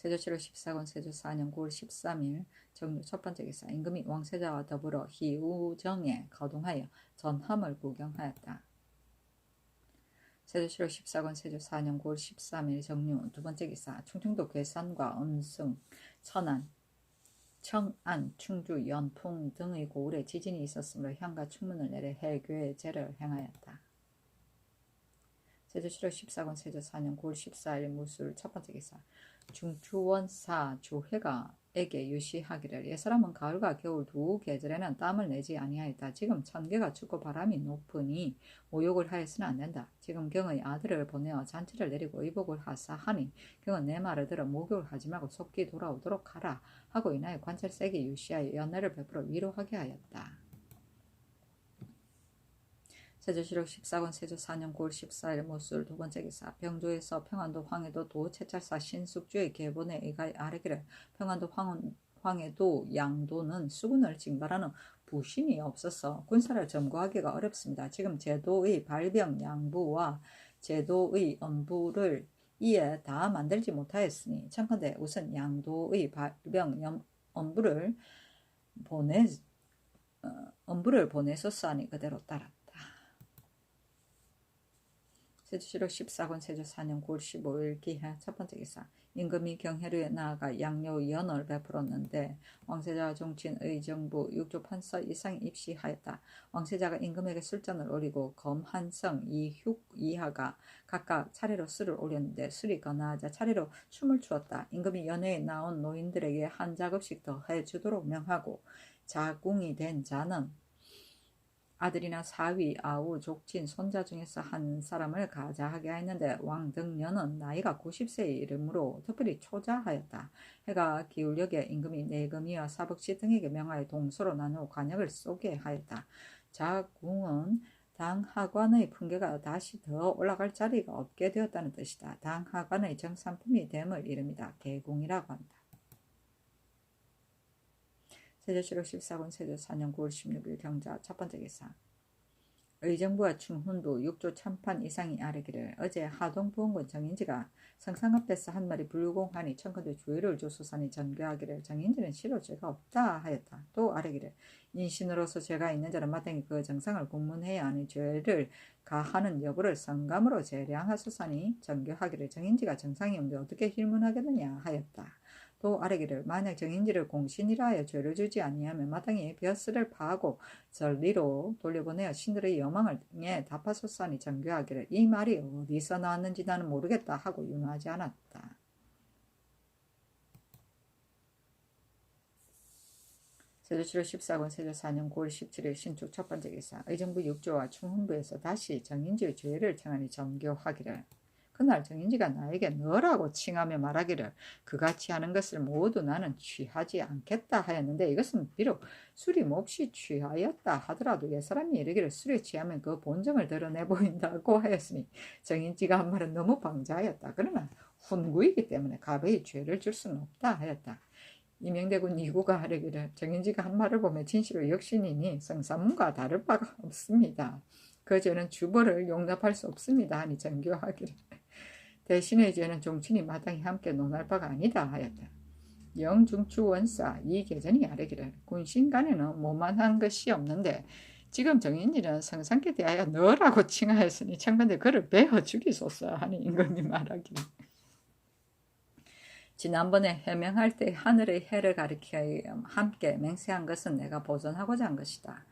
세조실록 14권 세조 4년 9월 13일 정유 첫 번째 기사 임금이 왕세자와 더불어 희우정에 거동하여 전함을 구경하였다. 세조실록 14권 세조 4년 9월 13일 정유 두 번째 기사 충청도 괴산과 음승, 천안, 청안, 충주, 연풍 등의 고을에 지진이 있었으므로 향과 충문을 내려 해교의 제를 행하였다. 세조실록 14권 세조 4년 9월 14일 무술 첫 번째 기사 중주원사 조회가에게 유시하기를 옛사람은 가을과 겨울 두 계절에는 땀을 내지 아니하였다. 지금 천개가 춥고 바람이 높으니 모욕을 하여서는 안 된다. 지금 경의 아들을 보내어 잔치를 내리고 의복을 하사 하니 경은 내 말을 들어 목욕을 하지 말고 속기 돌아오도록 하라 하고 인하여 관찰사에게 유시하여 연례를 베풀어 위로하게 하였다. 세조실록 14권 세조 4년 9월 14일 모술 두 번째 기사 평조에서 평안도 황해도 도채찰사 신숙주의 계본에 의하여 아뢰기를 평안도 황해도, 양도는 수군을 징발하는 부신이 없어서 군사를 점거하기가 어렵습니다. 지금 제도의 발병 양부와 제도의 엄부를 이에 다 만들지 못하였으니 청컨대 우선 양도의 발병 엄부를 보내소서하니 그대로 따랐다. 세조실록 14권 세조 4년 9월 15일 기해 첫 번째 기사. 임금이 경혜루에 나아가 양료 연을 베풀었는데 왕세자와 종친 의정부 6조 판서 이상이 입시하였다. 왕세자가 임금에게 술잔을 올리고 검, 한성, 이흉, 이하가 각각 차례로 술을 올렸는데 술이 거나하자 차례로 춤을 추었다. 임금이 연회에 나온 노인들에게 한 자급씩 더 해주도록 명하고 자궁이 된 자는 아들이나 사위, 아우, 족친, 손자 중에서 한 사람을 가자하게 하였는데 왕등년은 나이가 90세에 이르므로 특별히 초자하였다. 해가 기울려게 임금이 내금이와 사복시 등에게 명하여 동서로 나누어 관역을 쏘게 하였다. 자궁은 당하관의 풍계가 다시 더 올라갈 자리가 없게 되었다는 뜻이다. 당하관의 정산품이 됨을 이릅니다. 개궁이라고 한다. 세조실록 14권 세조 4년 9월 16일 경자 첫 번째 기사. 의정부와 충훈부 6조 참판 이상이 아뢰기를 어제 하동부원군 정인지가 성상 앞에서 한 말이 불공하니 청컨대 주의를 조소산이 전교하기를 정인지는 실로 죄가 없다 하였다. 또 아뢰기를 인신으로서 죄가 있는 자는 마땅히 그 정상을 공문해야 하니 죄를 가하는 여부를 성감으로 재량하소서니 전교하기를 정인지가 정상이 없는데 어떻게 힐문하겠느냐 하였다. 또 아뢰기를 만약 정인지를 공신이라 하여 죄를 주지 아니하면 마땅히 벼슬을 파하고 전리로 돌려보내어 신들의 여망에 답하소서하니 전교하기를 이 말이 어디서 나왔는지 나는 모르겠다 하고 윤호하지 않았다. 세조실록 14권 세조 4년 9월 17일 신축 첫 번째 기사. 의정부 6조와 충훈부에서 다시 정인지의 죄를 청하니 전교하기를 그날 정인지가 나에게 너라고 칭하며 말하기를 그같이 하는 것을 모두 나는 취하지 않겠다 하였는데 이것은 비록 술이 몹시 취하였다 하더라도 옛사람이 이르기를 술에 취하면 그 본성을 드러내 보인다고 하였으니 정인지가 한 말은 너무 방자하였다. 그러나 훈구이기 때문에 가벼이 죄를 줄 수는 없다 하였다. 이명대군 이구가 하려기를 정인지가 한 말을 보면 진실로 역신이니 성사문과 다를 바가 없습니다. 그 죄는 주벌을 용납할 수 없습니다 하니 전교하기를 대신의 죄는 종친이 마땅히 함께 논할 바가 아니다 하였다. 영중추원사 이계전이 아뢰기를 군신 간에는 모만한 것이 없는데 지금 정인지는 성상께 대하여 너라고 칭하였으니 청컨대 그를 베어 죽이소서 하니 임금이 말하기를 지난번에 해명할 때 하늘의 해를 가리켜 함께 맹세한 것은 내가 보존하고자 한 것이다.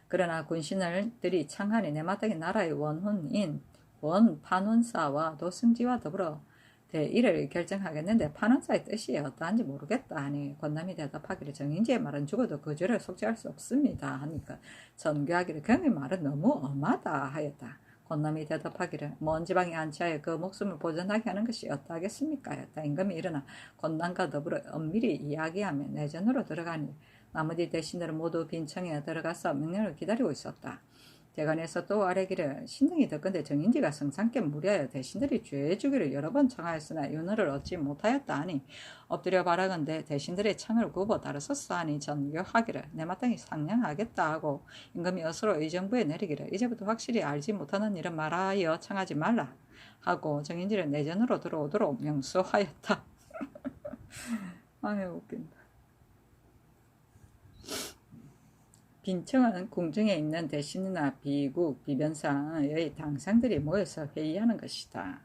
그러나 군신들이 창하니 내 마땅히 나라의 원훈인 원판원사와 도승지와 더불어 대의를 결정하겠는데 판원사의 뜻이 어떠한지 모르겠다 하니 권남이 대답하기를 정인지의 말은 죽어도 그 죄를 속죄할 수 없습니다 하니까 전교하기를 경의 말은 너무 엄하다 하였다. 권남이 대답하기를 먼 지방에 안치하여 그 목숨을 보존하게 하는 것이 어떠하겠습니까 하였다. 임금이 일어나 권남과 더불어 엄밀히 이야기하며 내전으로 들어가니 나머지 대신들은 모두 빈청에 들어가서 명령을 기다리고 있었다. 대관에서 또 아뢰기를 신등이 듣건대 정인지가 성상께 무리하여 대신들이 죄 주기를 여러 번 청하였으나 윤허를 얻지 못하였다 하니 엎드려 바라건대 대신들의 창을 굽어 다르소서 하니 전교하기를 내 마땅히 상냥하겠다 하고 임금이 어서로 의정부에 내리기를 이제부터 확실히 알지 못하는 일은 말하여 청하지 말라 하고 정인지를 내전으로 들어오도록 명수하였다. 아유 웃긴다. 빈청은 궁중에 있는 대신이나 비국, 비변사의 당상들이 모여서 회의하는 것이다.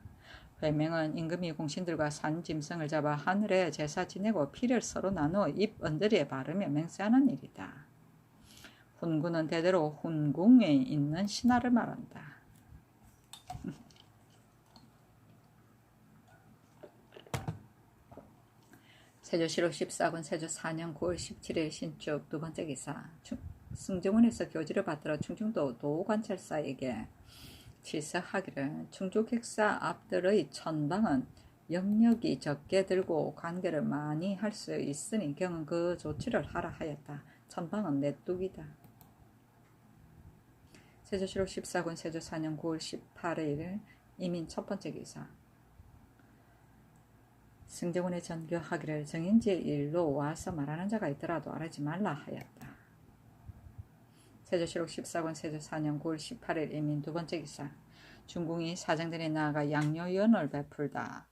회명은 임금이 공신들과 산 짐승을 잡아 하늘에 제사 지내고 피를 서로 나누어 입 언저리에 바르며 맹세하는 일이다. 훈구는 대대로 훈궁에 있는 신하를 말한다. 세조실록 14권 세조 4년 9월 17일 신축 두 번째 기사. 승정원에서 교지를 받들어 충청도 도관찰사에게 질서하기를 충주객사 앞들의 천방은 영역이 적게 들고 관계를 많이 할 수 있으니 경은 그 조치를 하라 하였다. 천방은 메뚜기다. 세조실록 14권 세조 4년 9월 18일 이민 첫 번째 기사. 승정원에 전교하기를 정인지의 일로 와서 말하는 자가 있더라도 알지 말라 하였다. 세조실록 14권 세조 4년 9월 18일 이민 두 번째 기사. 중궁이 사정들이 나아가 양료연을 베풀다.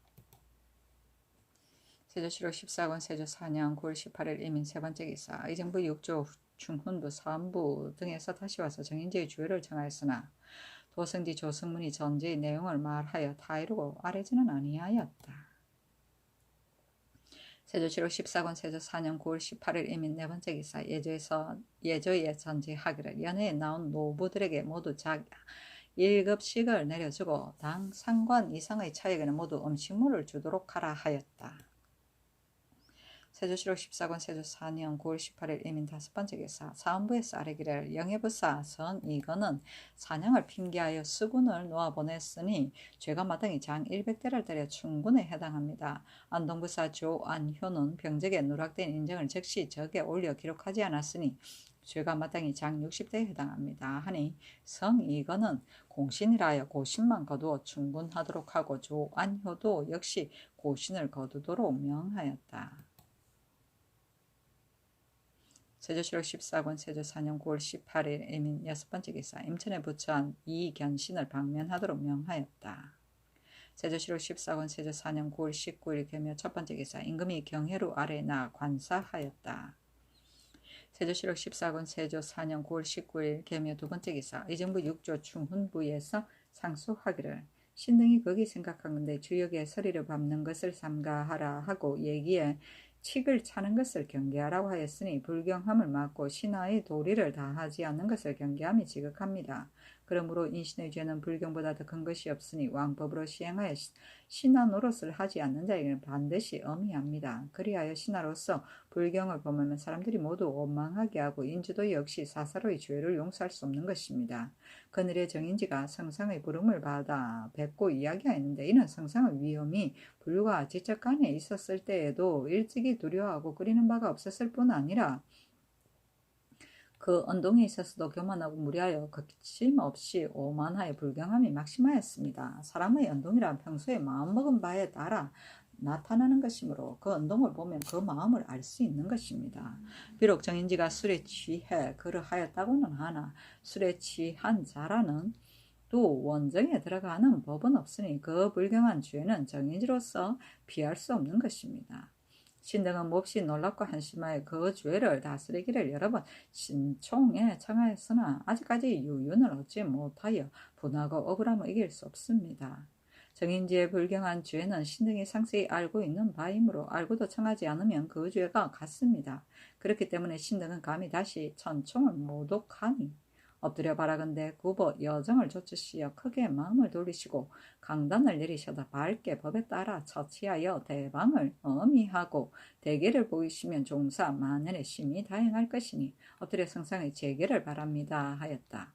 세조실록 14권 세조 4년 9월 18일 이민 세 번째 기사. 의정부 6조 중훈부 사헌부 등에서 다시 와서 정인지의 주회를 청하였으나 도성지 조승문이 전제의 내용을 말하여 다 이루고 아래지는 아니하였다. 세조실록 14권 세조 4년 9월 18일 이민 네 번째 기사. 예조에 전제하기를 연회에 나온 노부들에게 모두 작 1급씩을 내려주고 당 상관 이상의 차액에는 모두 음식물을 주도록 하라 하였다. 세조실록 14권 세조 4년 9월 18일 이민 다섯 번째 기사. 사헌부에서 아뢰기를 영해부사 선이거는 사냥을 핑계하여 수군을 놓아보냈으니 죄가 마땅히 장 100대를 때려 충군에 해당합니다. 안동부사 조안효는 병적에 누락된 인정을 즉시 적에 올려 기록하지 않았으니 죄가 마땅히 장 60대에 해당합니다. 하니 성이거는 공신이라여 고신만 거두어 충군하도록 하고 조안효도 역시 고신을 거두도록 명하였다. 세조실록 14권 세조 4년 9월 18일 이민 여섯 번째 기사. 임천에 부처한 이견신을 방면하도록 명하였다. 세조실록 14권 세조 4년 9월 19일 개묘 첫 번째 기사. 임금이 경혜루 아래 나 관사하였다. 세조실록 14권 세조 4년 9월 19일 개묘 두 번째 기사. 의정부 6조 중훈부에서 상소하기를 신등이 거기 생각한 건데 주역에 서리를 밟는 것을 삼가하라 하고 얘기에 칙을 차는 것을 경계하라고 하였으니 불경함을 막고 신하의 도리를 다하지 않는 것을 경계함이 지극합니다. 그러므로 인신의 죄는 불경보다 더 큰 것이 없으니 왕법으로 시행하여 신하 노릇을 하지 않는 자에게는 반드시 엄히합니다. 그리하여 신하로서 불경을 범하면 사람들이 모두 원망하게 하고 인주도 역시 사사로이 죄를 용서할 수 없는 것입니다. 그늘의 정인지가 성상의 부름을 받아 뵙고 이야기하였는데 이는 성상의 위험이 불과 지적 간에 있었을 때에도 일찍이 두려워하고 끓이는 바가 없었을 뿐 아니라 그 언동에 있어서도 교만하고 무리하여 거침없이 오만하여 불경함이 막심하였습니다. 사람의 언동이란 평소에 마음먹은 바에 따라 나타나는 것이므로 그 언동을 보면 그 마음을 알 수 있는 것입니다. 비록 정인지가 술에 취해 그러하였다고는 하나 술에 취한 자라는 또 원정에 들어가는 법은 없으니 그 불경한 죄는 정인지로서 피할 수 없는 것입니다. 신등은 몹시 놀랍고 한심하여 그 죄를 다스리기를 여러 번 신총에 청하였으나 아직까지 유윤을 얻지 못하여 분하고 억울함을 이길 수 없습니다. 정인지의 불경한 죄는 신등이 상세히 알고 있는 바이므로 알고도 청하지 않으면 그 죄가 같습니다. 그렇기 때문에 신등은 감히 다시 천총을 모독하니 엎드려 바라건대 굽어 여정을 좇으시어 크게 마음을 돌리시고 강단을 내리셔다 밝게 법에 따라 처치하여 대방을 엄히하고 대계를 보이시면 종사 만연의 심히 다행할 것이니 엎드려 성상의 재계를 바랍니다 하였다.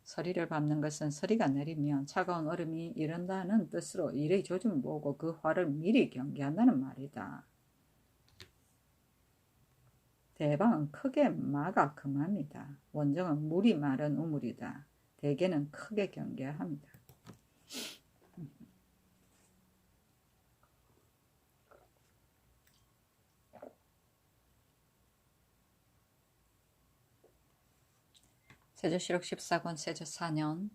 서리를 밟는 것은 서리가 내리면 차가운 얼음이 이른다는 뜻으로 일의 조짐을 보고 그 화를 미리 경계한다는 말이다. 대방은 크게 막아 금합니다. 원정은 물이 마른 우물이다. 대개는 크게 경계합니다. 세조실록 14권 세조 4년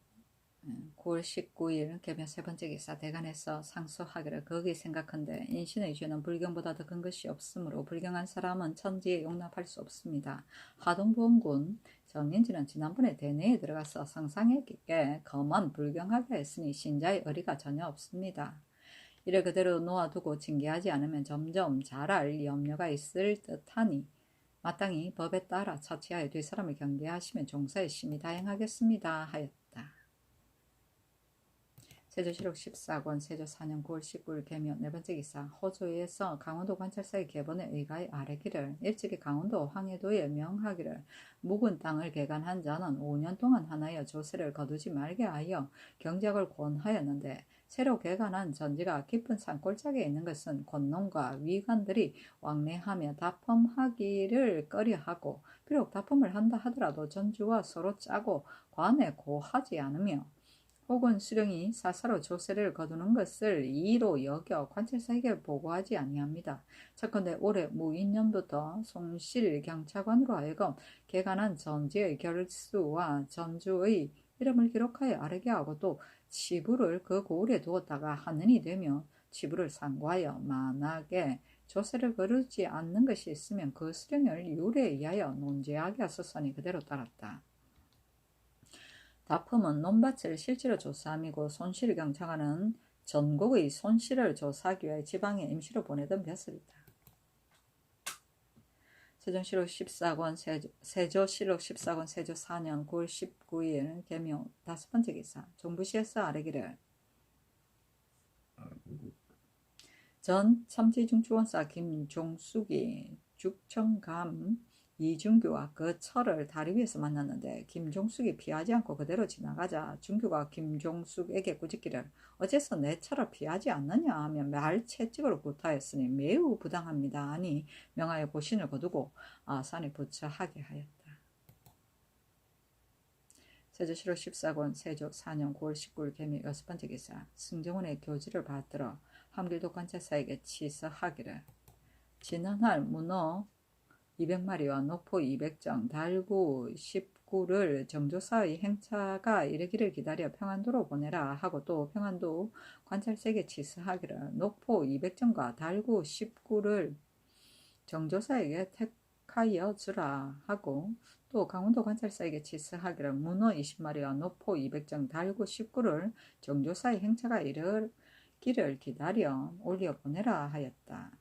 9월 19일 개변 세 번째 기사. 대간에서 상소하기를 거기 생각한데 인신의 죄는 불경보다 더 큰 것이 없으므로 불경한 사람은 천지에 용납할 수 없습니다. 하동부원군 정인지는 지난번에 대내에 들어가서 성상에게 검한 불경하게 했으니 신자의 의리가 전혀 없습니다. 이를 그대로 놓아두고 징계하지 않으면 점점 자랄 염려가 있을 듯하니 마땅히 법에 따라 처치하여 뒷사람을 경계하시면 종사의 심히 다행하겠습니다 하였다. 세조실록 14권 세조 4년 9월 19일 개묘 네 번째 기사. 호조에서 강원도 관찰사의 계본에 의가에 아뢰기를 일찍이 강원도 황해도에 명하기를 묵은 땅을 개간한 자는 5년 동안 하나여 조세를 거두지 말게 하여 경작을 권하였는데 새로 개간한 전지가 깊은 산골짜기에 있는 것은 권농과 위관들이 왕래하며 다펌하기를 꺼려하고 비록 다펌을 한다 하더라도 전주와 서로 짜고 관에 고하지 않으며 혹은 수령이 사사로 조세를 거두는 것을 이의로 여겨 관찰사에게 보고하지 아니합니다. 차컨대 올해 무인년부터 송실 경차관으로 하여금 개간한 전지의 결수와 전주의 이름을 기록하여 아르게 하고 또 치부를 그 고을에 두었다가 하늘이 되며 치부를 상고하여 만약에 조세를 거르지 않는 것이 있으면 그 수령을 율에 의하여 논제하게 하소서니 그대로 따랐다. 다품은 논밭을 실제로 조사함이고 손실 경차관은 전국의 손실을 조사하기 위해 지방에 임시로 보내던 벼슬이다. 세종실록 14권 세조실록 14권 세조 4년 9월 19일 개묘 5번째 기사 종부시에서 아뢰기를 전 참지중추원사 김종숙이 죽청감 이준규와 그 처를 다리 위에서 만났는데 김종숙이 피하지 않고 그대로 지나가자 준규가 김종숙에게 꾸짖기를 어째서 내 처를 피하지 않느냐 하며 말채찍으로 구타했으니 매우 부당합니다 하니 명하여 고신을 거두고 아산에 부처하게 하였다. 세조실록 14권 세조 4년 9월 19일 개미 6번째 기사 승정원의 교지를 받들어 함길도 관찰사에게 치서하기를 지난할 문어 200마리와 노포 200정, 달구 19를 정조사의 행차가 이르기를 기다려 평안도로 보내라 하고 또 평안도 관찰사에게 치서하기를 노포 200정과 달구 19를 정조사에게 택하여 주라 하고 또 강원도 관찰사에게 치서하기를 문어 20마리와 노포 200정, 달구 19를 정조사의 행차가 이르기를 기다려 올려 보내라 하였다.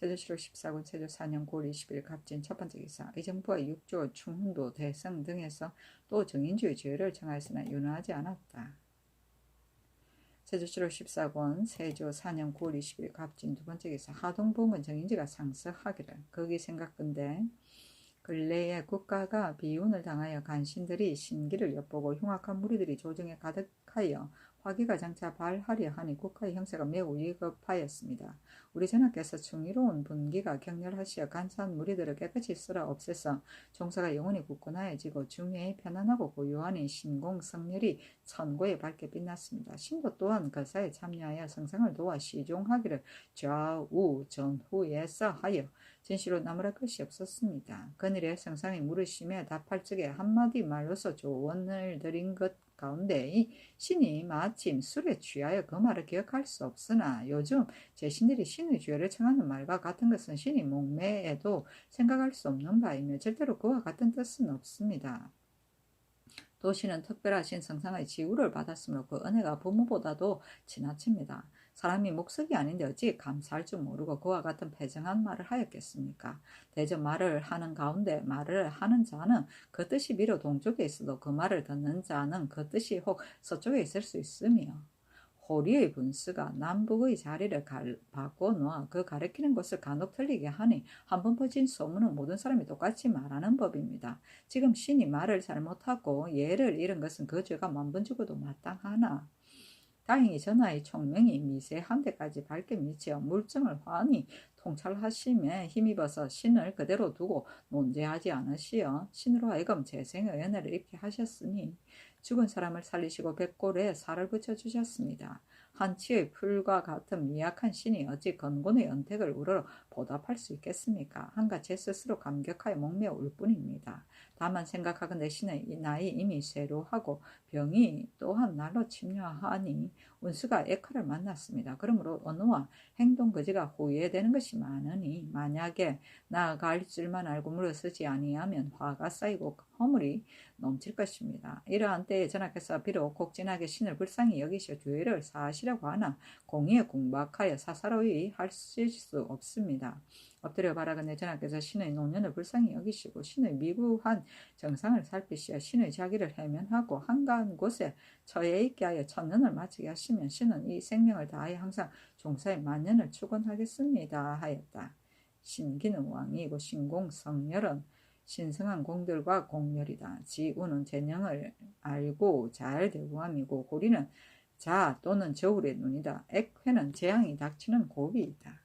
세조실록 14권 세조 4년 9월 20일 갑진 첫번째 기사 의정부와 육조, 충훈도, 대성 등에서 또 정인주의 죄를 정하였으나 윤허하지 않았다. 세조실록 14권 세조 4년 9월 20일 갑진 두번째 기사 하동부은 정인지가 상서하기를 거기 생각건대 근래에 국가가 비운을 당하여 간신들이 신기를 엿보고 흉악한 무리들이 조정에 가득하여 화기가 장차 발하려 하니 국가의 형세가 매우 위급하였습니다. 우리 전하께서 충의로운 분기가 격렬하시어 간사한 무리들을 깨끗이 쓸어 없애서 종사가 영원히 굳건하여지고 중외에 편안하고 고요하니 신공 성렬이 천고에 밝게 빛났습니다. 신도 또한 거사에 참여하여 성상을 도와 시종하기를 좌우 전후에서 하여 진시로 나무랄 것이 없었습니다. 그늘에 성상이 물으심에 답할 적에 한마디 말로서 조언을 드린 것 가운데 이 신이 마침 술에 취하여 그 말을 기억할 수 없으나 요즘 제 신들이 신의 죄를 청하는 말과 같은 것은 신이 목매에도 생각할 수 없는 바이며 절대로 그와 같은 뜻은 없습니다. 또 신은 특별하신 성상의 지우를 받았으므로 그 은혜가 부모보다도 지나칩니다. 사람이 목석이 아닌데 어찌 감사할 줄 모르고 그와 같은 패정한 말을 하였겠습니까? 대저 말을 하는 가운데 말을 하는 자는 그 뜻이 비록 동쪽에 있어도 그 말을 듣는 자는 그 뜻이 혹 서쪽에 있을 수 있으며 호리의 분수가 남북의 자리를 바꿔놓아 그 가리키는 것을 간혹 틀리게 하니 한 번 퍼진 소문은 모든 사람이 똑같이 말하는 법입니다. 지금 신이 말을 잘못하고 예를 잃은 것은 그 죄가 만번 죽어도 마땅하나 다행히 전하의 총명이 미세한 데까지 밝게 미치어 물증을 환히 통찰하심에 힘입어서 신을 그대로 두고 논제하지 않으시어 신으로 하여금 재생의 은혜를 입게 하셨으니 죽은 사람을 살리시고 백골에 살을 붙여주셨습니다. 한치의 풀과 같은 미약한 신이 어찌 건곤의 언택을 우러러 보답할 수 있겠습니까? 한가 제 스스로 감격하여 목매울 뿐입니다. 다만 생각하건대 신의 나이 이미 쇠로하고 병이 또한 날로 침략하니 운수가 액화를 만났습니다. 그러므로 언어와 행동 거지가 후회되는 것이 많으니 만약에 나아갈 줄만 알고 물어서지 아니하면 화가 쌓이고 허물이 넘칠 것입니다. 이러한 때에 전하께서 비록 곡진하게 신을 불쌍히 여기시어 죄를 사하시려고 하나 공의에 궁박하여 사사로이 하실 수 없습니다. 엎드려 바라건대 전하께서 신의 노년을 불쌍히 여기시고 신의 미구한 정상을 살피시어 신의 자기를 해면하고 한가한 곳에 처해 있게 하여 천년을 마치게 하시면 신은 이 생명을 다하여 항상 종사의 만년을 축원하겠습니다 하였다. 신기는 왕이고 신공성렬은 신성한 공들과 공렬이다. 지우는 재능을 알고 잘 대우함이고 고리는 자 또는 저울의 눈이다. 액회는 재앙이 닥치는 고비이다.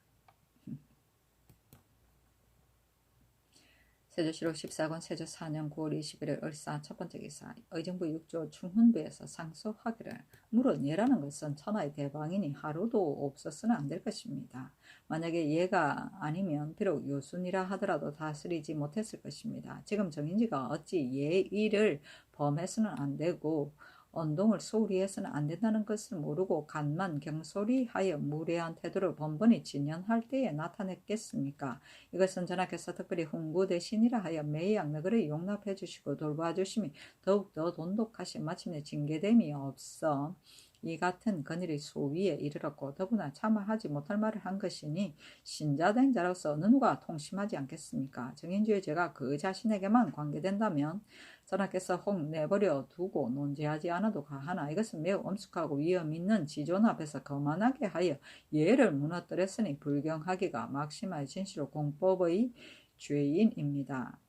세조시로 14권 세조 4년 9월 21일 을사 첫 번째 기사 의정부 6조 충훈부에서 상소하기를 물은 예라는 것은 천하의 대방이니 하루도 없었으나 안 될 것입니다. 만약에 예가 아니면 비록 요순이라 하더라도 다스리지 못했을 것입니다. 지금 정인지가 어찌 예의를 범해서는 안 되고 언동을 소홀히 해서는 안 된다는 것을 모르고 간만 경솔히하여 무례한 태도를 번번이 진연할 때에 나타냈겠습니까? 이것은 전하께서 특별히 훈구 대신이라 하여 매양 너그를 용납해 주시고 돌봐 주심이 더욱더 돈독하신 마침내 징계됨이 없어 이 같은 건일이 소위에 이르렀고 더구나 참아하지 못할 말을 한 것이니 신자된 자로서 어느 누가 통심하지 않겠습니까? 정인주의 죄가 그 자신에게만 관계된다면 전하께서 혹 내버려 두고 논지하지 않아도 가하나 이것은 매우 엄숙하고 위험 있는 지존 앞에서 거만하게 하여 예를 무너뜨렸으니 불경하기가 막심하여 진실로 공법의 죄인입니다.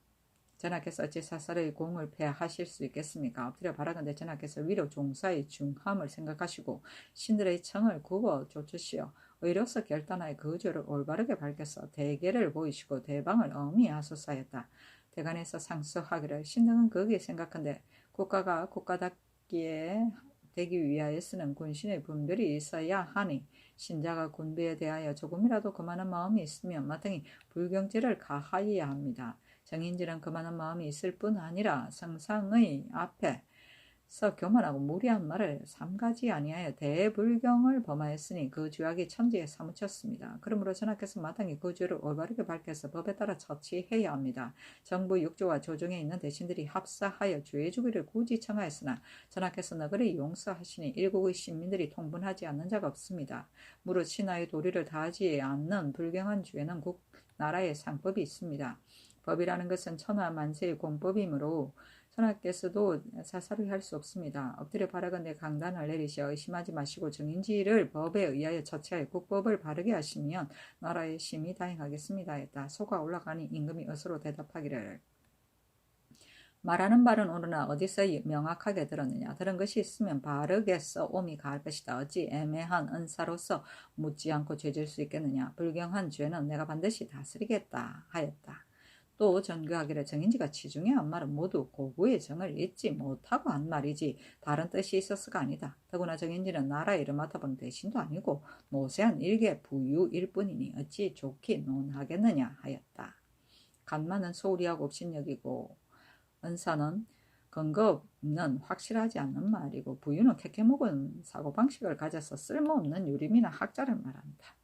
전하께서 어찌 사살의 공을 패하실 수 있겠습니까? 엎드려 바라건대 전하께서 위로 종사의 중함을 생각하시고 신들의 청을 굽어 쫓으시어 의로서 결단하여 그 죄를 올바르게 밝혀서 대계를 보이시고 대방을 엄히 하소사였다. 대간에서 상소하기를 신등은 거기에 생각한데 국가가 국가답기에 되기 위하여서는 군신의 분별이 있어야 하니 신자가 군비에 대하여 조금이라도 그만한 마음이 있으면 마땅히 불경죄를 가하여야 합니다. 정인질은 그만한 마음이 있을 뿐 아니라 성상의 앞에서 교만하고 무리한 말을 삼가지 아니하여 대불경을 범하였으니 그 죄악이 천지에 사무쳤습니다. 그러므로 전하께서 마땅히 그 죄를 올바르게 밝혀서 법에 따라 처치해야 합니다. 정부 6조와 조정에 있는 대신들이 합사하여 죄 주기를 굳이 청하였으나 전하께서 너그를 용서하시니 일국의 신민들이 통분하지 않는 자가 없습니다. 무릇 신하의 도리를 다하지 않는 불경한 죄는 국 나라의 상법이 있습니다. 법이라는 것은 천하 만세의 공법이므로 전하께서도 사사를 할 수 없습니다. 엎드려 바라건대 강단을 내리시어 의심하지 마시고 정인지를 법에 의하여 처치하여 국법을 바르게 하시면 나라의 심히 다행하겠습니다 했다. 소가 올라가니 임금이 어서로 대답하기를 말하는 바는 옳으나 어디서 명확하게 들었느냐. 들은 것이 있으면 바르게 써옴이 가할 것이다. 어찌 애매한 은사로서 묻지 않고 죄질 수 있겠느냐. 불경한 죄는 내가 반드시 다스리겠다 하였다. 또 전교하기를 정인지가 지중해 한 말은 모두 고구의 정을 잊지 못하고 한 말이지 다른 뜻이 있었을까 아니다. 더구나 정인지는 나라의 일을 맡아본 대신도 아니고 노세한 일개 부유일 뿐이니 어찌 좋게 논하겠느냐 하였다. 간만은 소홀히 하고 업신여기고 은사는 근거 없는 확실하지 않는 말이고 부유는 캐캐묵은 사고방식을 가져서 쓸모없는 유림이나 학자를 말한다.